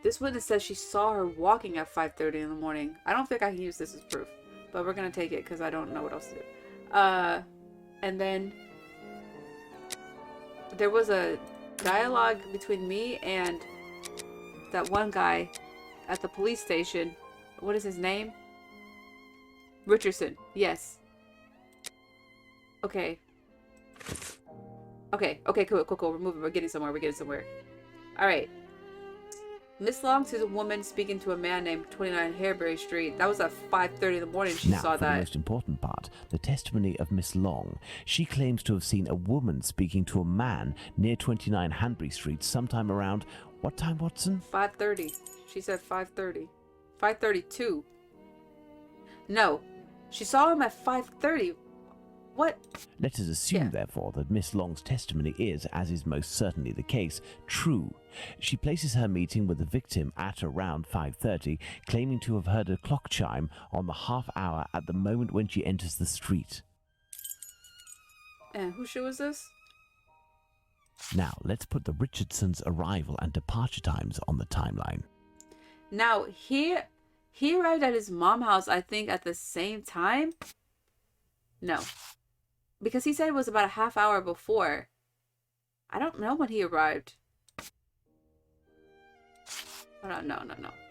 This witness says she saw her walking at 5:30 in the morning. I don't think I can use this as proof, but we're gonna take it because I don't know what else to do. And then there was a dialogue between me and that one guy at the police station. What is his name? Richardson. Yes. Okay. Okay, cool. We're moving. We're getting somewhere. Alright. Miss Long sees a woman speaking to a man named 29 Hanbury Street. That was at 5:30 in the morning she now, saw for that. the most important part, the testimony of Miss Long. She claims to have seen a woman speaking to a man near 29 Hanbury Street sometime around... What time, Watson? 5:30. She said 5:30. 5:32. No. She saw him at 5:30. what? Let us assume, Yeah. therefore, that Miss Long's testimony is, as is most certainly the case, true. She places her meeting with the victim at around 5:30, claiming to have heard a clock chime on the half hour at the moment when she enters the street. And whose shoe is this? Now, let's put the Richardsons' arrival and departure times on the timeline. Now, he arrived at his mom's house, I think, at the same time. No. Because he said it was about a half hour before. I don't know when he arrived. Hold on, no.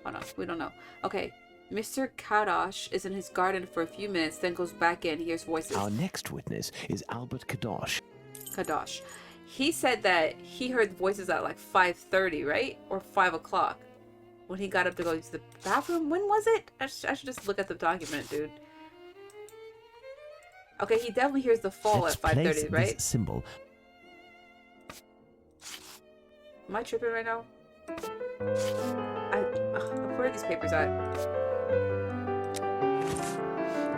Hold on, we don't know. Okay, Mr. Kadosh is in his garden for a few minutes, then goes back in, hears voices. Our next witness is Albert Kadosh. Kadosh. He said that he heard voices at like 5:30, right? Or 5 o'clock. When he got up to go to the bathroom. When was it? I should just look at the document, dude. Okay, he definitely hears the fall Let's at 5:30, place right? this symbol. Am I tripping right now? Where are these papers at?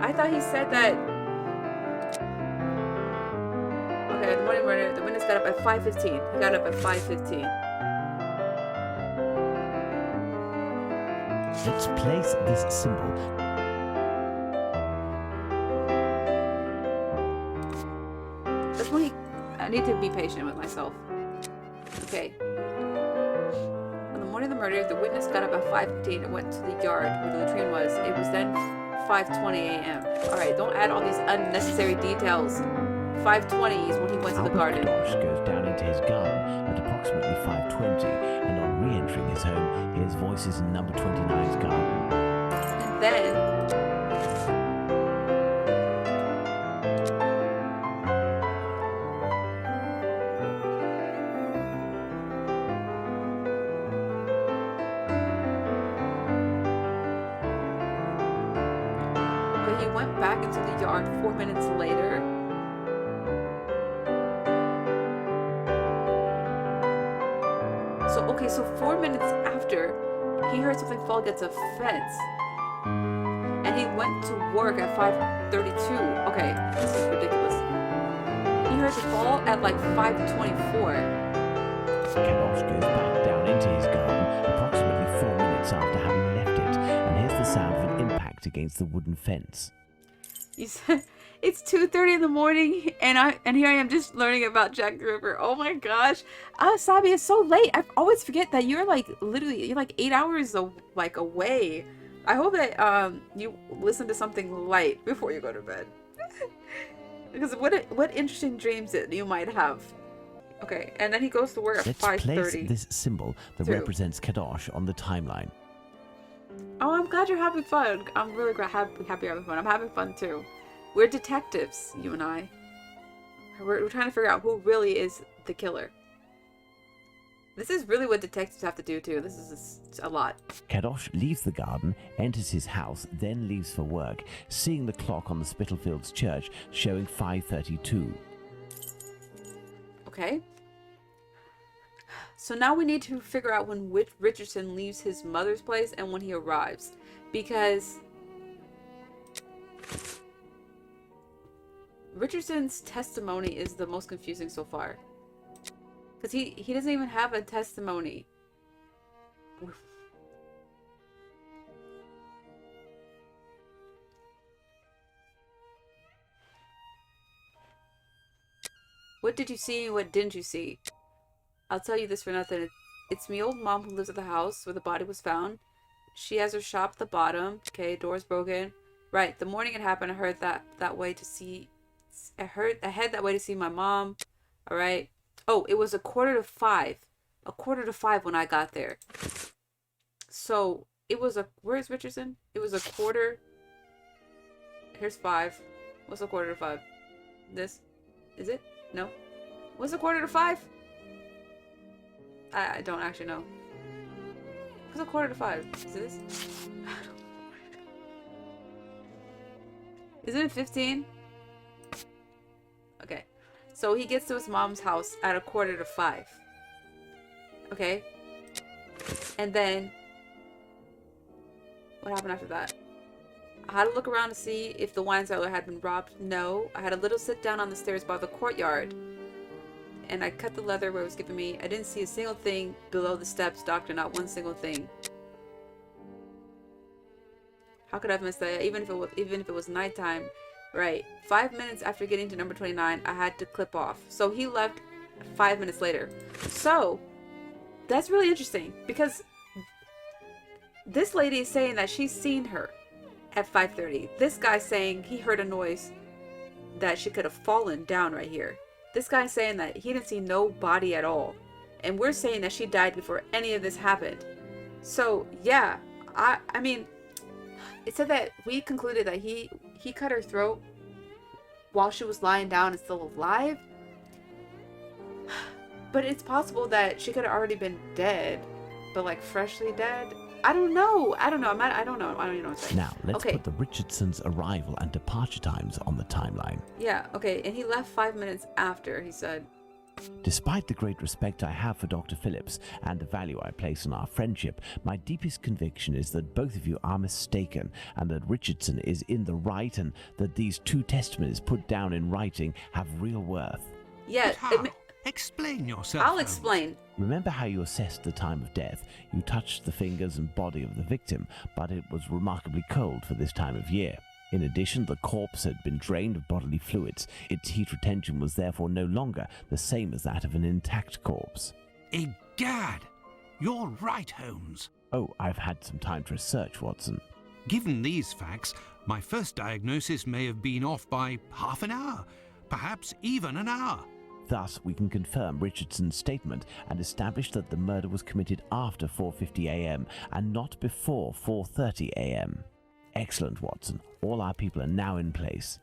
I thought he said that. Okay, the morning murder. The witness got up at 5:15. He got up at 5:15. Let's place this symbol. That's when I need to be patient with myself. Okay. On the morning of the murder, the witness got up at 5:15 and went to the yard where the latrine was. It was then 5:20 a.m. Alright, don't add all these unnecessary details. 5:20 is when he went to the Albert garden. Kadosh goes down into his garden at approximately 5:20, and on re-entering his home, hears voices in number 29's garden. And then he went back into the yard 4 minutes later. So 4 minutes after, he heard something fall against a fence. And he went to work at 5:32. Okay, this is ridiculous. He heard the fall at like 5:24. Kadosh goes back down into his garden approximately 4 minutes after having left it, and hears the sound of an impact against the wooden fence. You said it's 2:30 in the morning, and here I am just learning about Jack the Ripper. Oh my gosh, Sabi, it's so late. I always forget that you're like literally 8 hours away. I hope that you listen to something light before you go to bed. Because what interesting dreams that you might have. Okay, and then he goes to work at 5:30. Let's place this symbol that represents Kadosh on the timeline. Oh, I'm glad you're having fun. I'm really happy you're having fun. I'm having fun too. We're detectives, you and I. We're trying to figure out who really is the killer. This is really what detectives have to do too. This is a lot. Kadosh leaves the garden, enters his house, then leaves for work, seeing the clock on the Spitalfields church showing 5:32. Okay. So now we need to figure out when Richardson leaves his mother's place and when he arrives. Because Richardson's testimony is the most confusing so far. Because he doesn't even have a testimony. What did you see and what didn't you see? I'll tell you this for nothing. It's me old mom who lives at the house where the body was found. She has her shop at the bottom. Okay, door's broken. Right, the morning it happened, I heard that way to see... I head that way to see my mom. Alright. Oh, it was 4:45. 4:45 when I got there. So, it was where's Richardson? It was 4:15. Here's 5. What's 4:45? This? Is it? No? What's 4:45? I don't actually know. What's 4:45? Is it this? Isn't it 15? Okay. So he gets to his mom's house at 4:45. Okay? And then... what happened after that? I had to look around to see if the wine cellar had been robbed. No. I had a little sit down on the stairs by the courtyard. And I cut the leather where it was giving me. I didn't see a single thing below the steps, doctor. Not one single thing. How could I have missed that? Even if it was nighttime. Right. 5 minutes after getting to number 29, I had to clip off. So he left 5 minutes later. So, that's really interesting. Because this lady is saying that she's seen her at 5:30. This guy's saying he heard a noise that she could have fallen down right here. This guy's saying that he didn't see no body at all. And we're saying that she died before any of this happened. So, yeah. I mean, it said that we concluded that he cut her throat while she was lying down and still alive. But it's possible that she could have already been dead, but like freshly dead. I don't know. I don't know. I don't know what I'm saying. Now, let's put the Richardsons' arrival and departure times on the timeline. Yeah, okay. And he left 5 minutes after, he said. Despite the great respect I have for Dr. Phillips and the value I place on our friendship, my deepest conviction is that both of you are mistaken and that Richardson is in the right and that these two testimonies put down in writing have real worth. Yeah. Explain yourself. I'll explain. Remember how you assessed the time of death? You touched the fingers and body of the victim, but it was remarkably cold for this time of year. In addition, the corpse had been drained of bodily fluids. Its heat retention was therefore no longer the same as that of an intact corpse. Egad! You're right, Holmes. Oh, I've had some time to research, Watson. Given these facts, my first diagnosis may have been off by half an hour, perhaps even an hour. Thus, we can confirm Richardson's statement and establish that the murder was committed after 4:50 a.m. and not before 4:30 a.m. Excellent, Watson. All our people are now in place.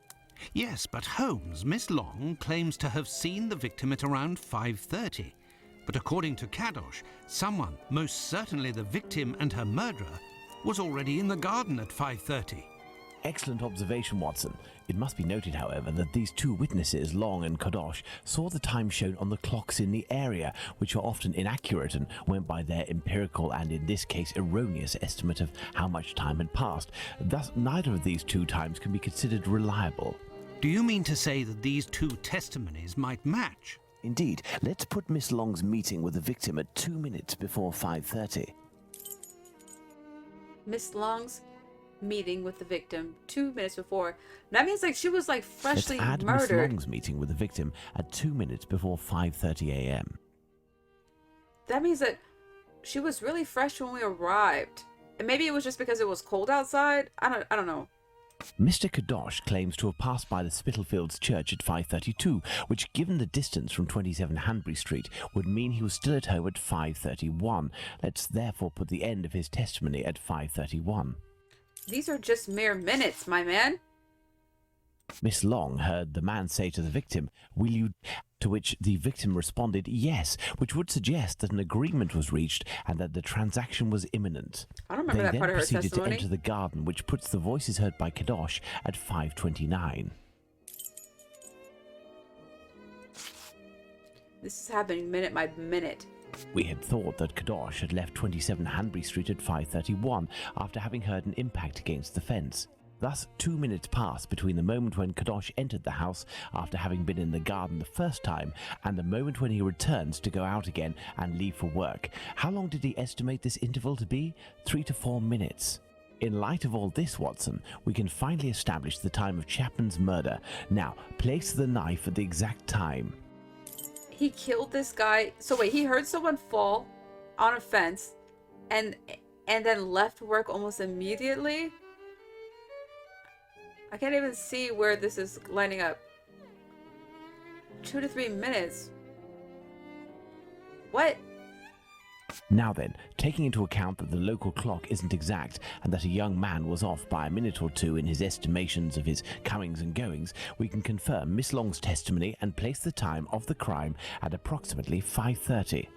Yes, but Holmes, Miss Long claims to have seen the victim at around 5:30. But according to Kadosh, someone, most certainly the victim and her murderer, was already in the garden at 5:30. Excellent observation, Watson. It must be noted, however, that these two witnesses, Long and Kadosh, saw the time shown on the clocks in the area, which are often inaccurate and went by their empirical and, in this case, erroneous estimate of how much time had passed. Thus, neither of these two times can be considered reliable. Do you mean to say that these two testimonies might match? Indeed. Let's put Miss Long's meeting with the victim at 2 minutes before 5:30. Miss Long's meeting with the victim 2 minutes before. That means like she was like freshly Let's add murdered. Miss Long's meeting with the victim at 2 minutes before 5:30 a.m. That means that she was really fresh when we arrived. And maybe it was just because it was cold outside. I don't know. Mr. Kadosh claims to have passed by the Spitalfields Church at 5:32, which, given the distance from 27 Hanbury Street, would mean he was still at home at 5:31. Let's therefore put the end of his testimony at 5:31. These are just mere minutes, my man. Miss Long heard the man say to the victim, "Will you?" To which the victim responded, "Yes," which would suggest that an agreement was reached and that the transaction was imminent. I don't remember They that then part of her proceeded testimony. to enter the garden, which puts the voices heard by Kadosh at 5:29. This is happening minute by minute. We had thought that Kadosh had left 27 Hanbury Street at 5:31 after having heard an impact against the fence. Thus, 2 minutes passed between the moment when Kadosh entered the house after having been in the garden the first time and the moment when he returns to go out again and leave for work. How long did he estimate this interval to be? 3 to 4 minutes. In light of all this, Watson, we can finally establish the time of Chapman's murder. Now, place the knife at the exact time. He killed this guy. So wait, he heard someone fall on a fence and then left work almost immediately? I can't even see where this is lining up. 2 to 3 minutes. What? Now then, taking into account that the local clock isn't exact and that a young man was off by a minute or two in his estimations of his comings and goings, we can confirm Miss Long's testimony and place the time of the crime at approximately 5:30.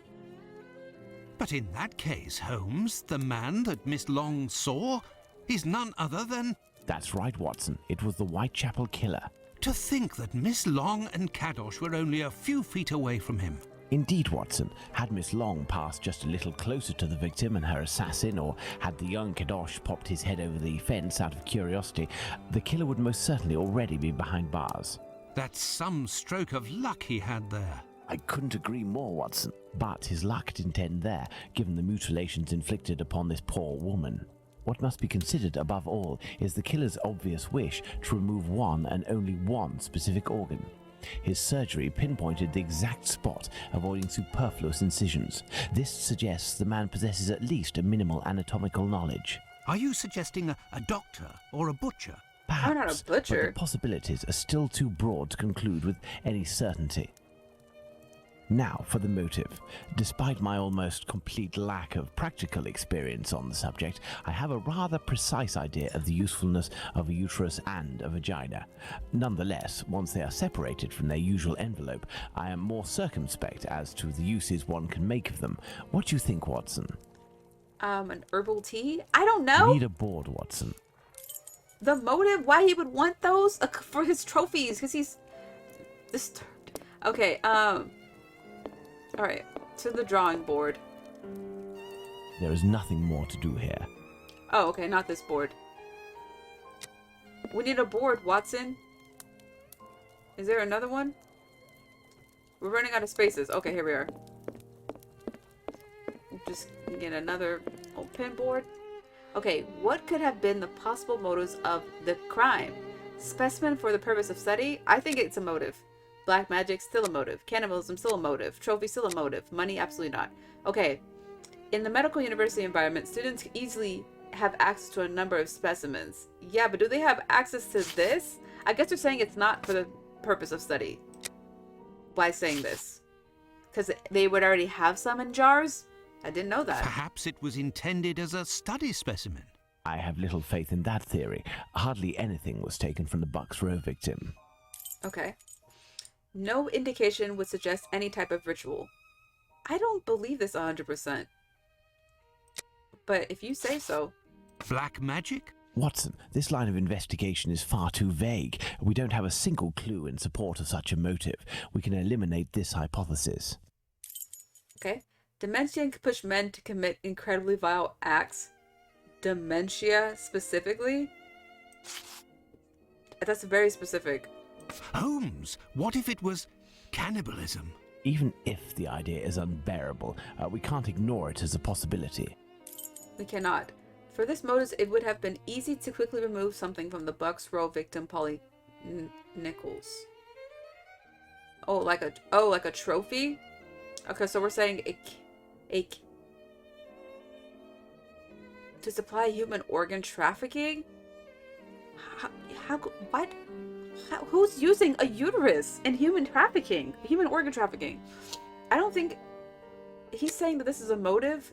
But in that case, Holmes, the man that Miss Long saw is none other than... That's right, Watson. It was the Whitechapel killer. To think that Miss Long and Kadosh were only a few feet away from him. Indeed, Watson, had Miss Long passed just a little closer to the victim and her assassin, or had the young Kadosh popped his head over the fence out of curiosity, the killer would most certainly already be behind bars. That's some stroke of luck he had there. I couldn't agree more, Watson. But his luck didn't end there, given the mutilations inflicted upon this poor woman. What must be considered above all is the killer's obvious wish to remove one and only one specific organ. His surgery pinpointed the exact spot, avoiding superfluous incisions. This suggests the man possesses at least a minimal anatomical knowledge. Are you suggesting a doctor or a butcher? Perhaps, I'm not a butcher. but the possibilities are still too broad to conclude with any certainty. Now for the motive. Despite my almost complete lack of practical experience on the subject, I have a rather precise idea of the usefulness of a uterus and a vagina. Nonetheless, once they are separated from their usual envelope, I am more circumspect as to the uses one can make of them. What do you think, Watson? An herbal tea? I don't know. You need a board, Watson. The motive? Why he would want those? For his trophies, because he's disturbed. Okay, alright, to the drawing board. There is nothing more to do here. Oh, okay, not this board. We need a board, Watson. Is there another one? We're running out of spaces. Okay, here we are. Just get another old pin board. Okay, what could have been the possible motives of the crime? Specimen for the purpose of study? I think it's a motive. Black magic, still a motive. Cannibalism, still a motive. Trophy, still a motive. Money, absolutely not. Okay. In the medical university environment, students easily have access to a number of specimens. Yeah, but do they have access to this? I guess they're saying it's not for the purpose of study. By saying this. Because they would already have some in jars? I didn't know that. Perhaps it was intended as a study specimen. I have little faith in that theory. Hardly anything was taken from the Bucks Row victim. Okay. No indication would suggest any type of ritual. I don't believe this 100%. But if you say so. Black magic? Watson, this line of investigation is far too vague. We don't have a single clue in support of such a motive. We can eliminate this hypothesis. Okay. Dementia can push men to commit incredibly vile acts. Dementia, specifically? That's very specific. Holmes, what if it was cannibalism? Even if the idea is unbearable, we can't ignore it as a possibility. We cannot. For this motive, it would have been easy to quickly remove something from the Bucks Row victim, Polly Nichols. Oh, like a trophy? Okay, so we're saying to supply human organ trafficking? What? Who's using a uterus in human trafficking? Human organ trafficking? I don't think he's saying that this is a motive.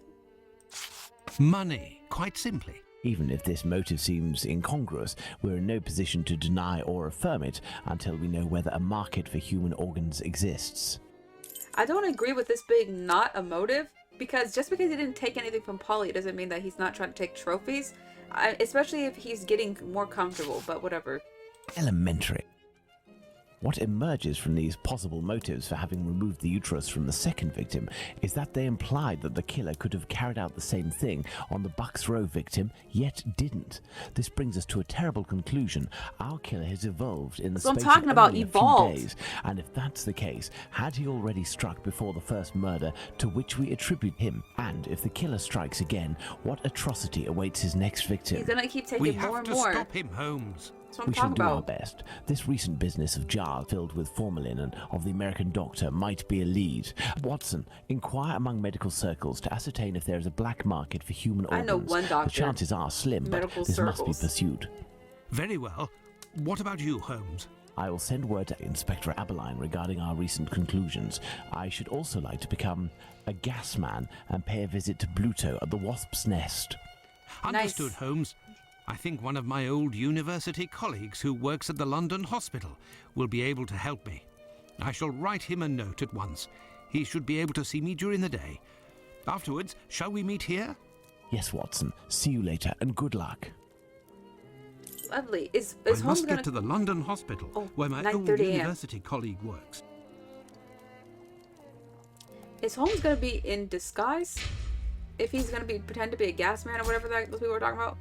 Money, quite simply. Even if this motive seems incongruous, we're in no position to deny or affirm it until we know whether a market for human organs exists. I don't agree with this being not a motive, because just because he didn't take anything from Polly doesn't mean that he's not trying to take trophies, especially if he's getting more comfortable, but whatever. Elementary. What emerges from these possible motives for having removed the uterus from the second victim is that they implied that the killer could have carried out the same thing on the Bucks Row victim, yet didn't. This brings us to a terrible conclusion. Our killer has evolved in the space of only a few days, and if that's the case, had he already struck before the first murder to which we attribute him? And if the killer strikes again, what atrocity awaits his next victim? He's gonna keep taking We more have and to more. stop him, Holmes. That's what I'm We shall talking do our about. best. This recent business of jars filled with formalin and of the American doctor might be a lead. Watson, inquire among medical circles to ascertain if there is a black market for human organs. I know one doctor. The chances are slim, but Medical this must be circles. pursued. Very well. What about you, Holmes? I will send word to Inspector Aberline regarding our recent conclusions. I should also like to become a gas man and pay a visit to Bluto at the Wasp's Nest. Understood, Nice. Holmes. I think one of my old university colleagues who works at the London hospital will be able to help me. I shall write him a note at once. He should be able to see me during the day. Afterwards, shall we meet here? Yes, Watson. See you later, and good luck. Lovely. Is I Holmes must gonna... get to the London hospital, Oh, where my old 9:30 a.m. university colleague works. Is Holmes gonna be in disguise? If he's gonna be pretend to be a gas man or whatever those people were talking about?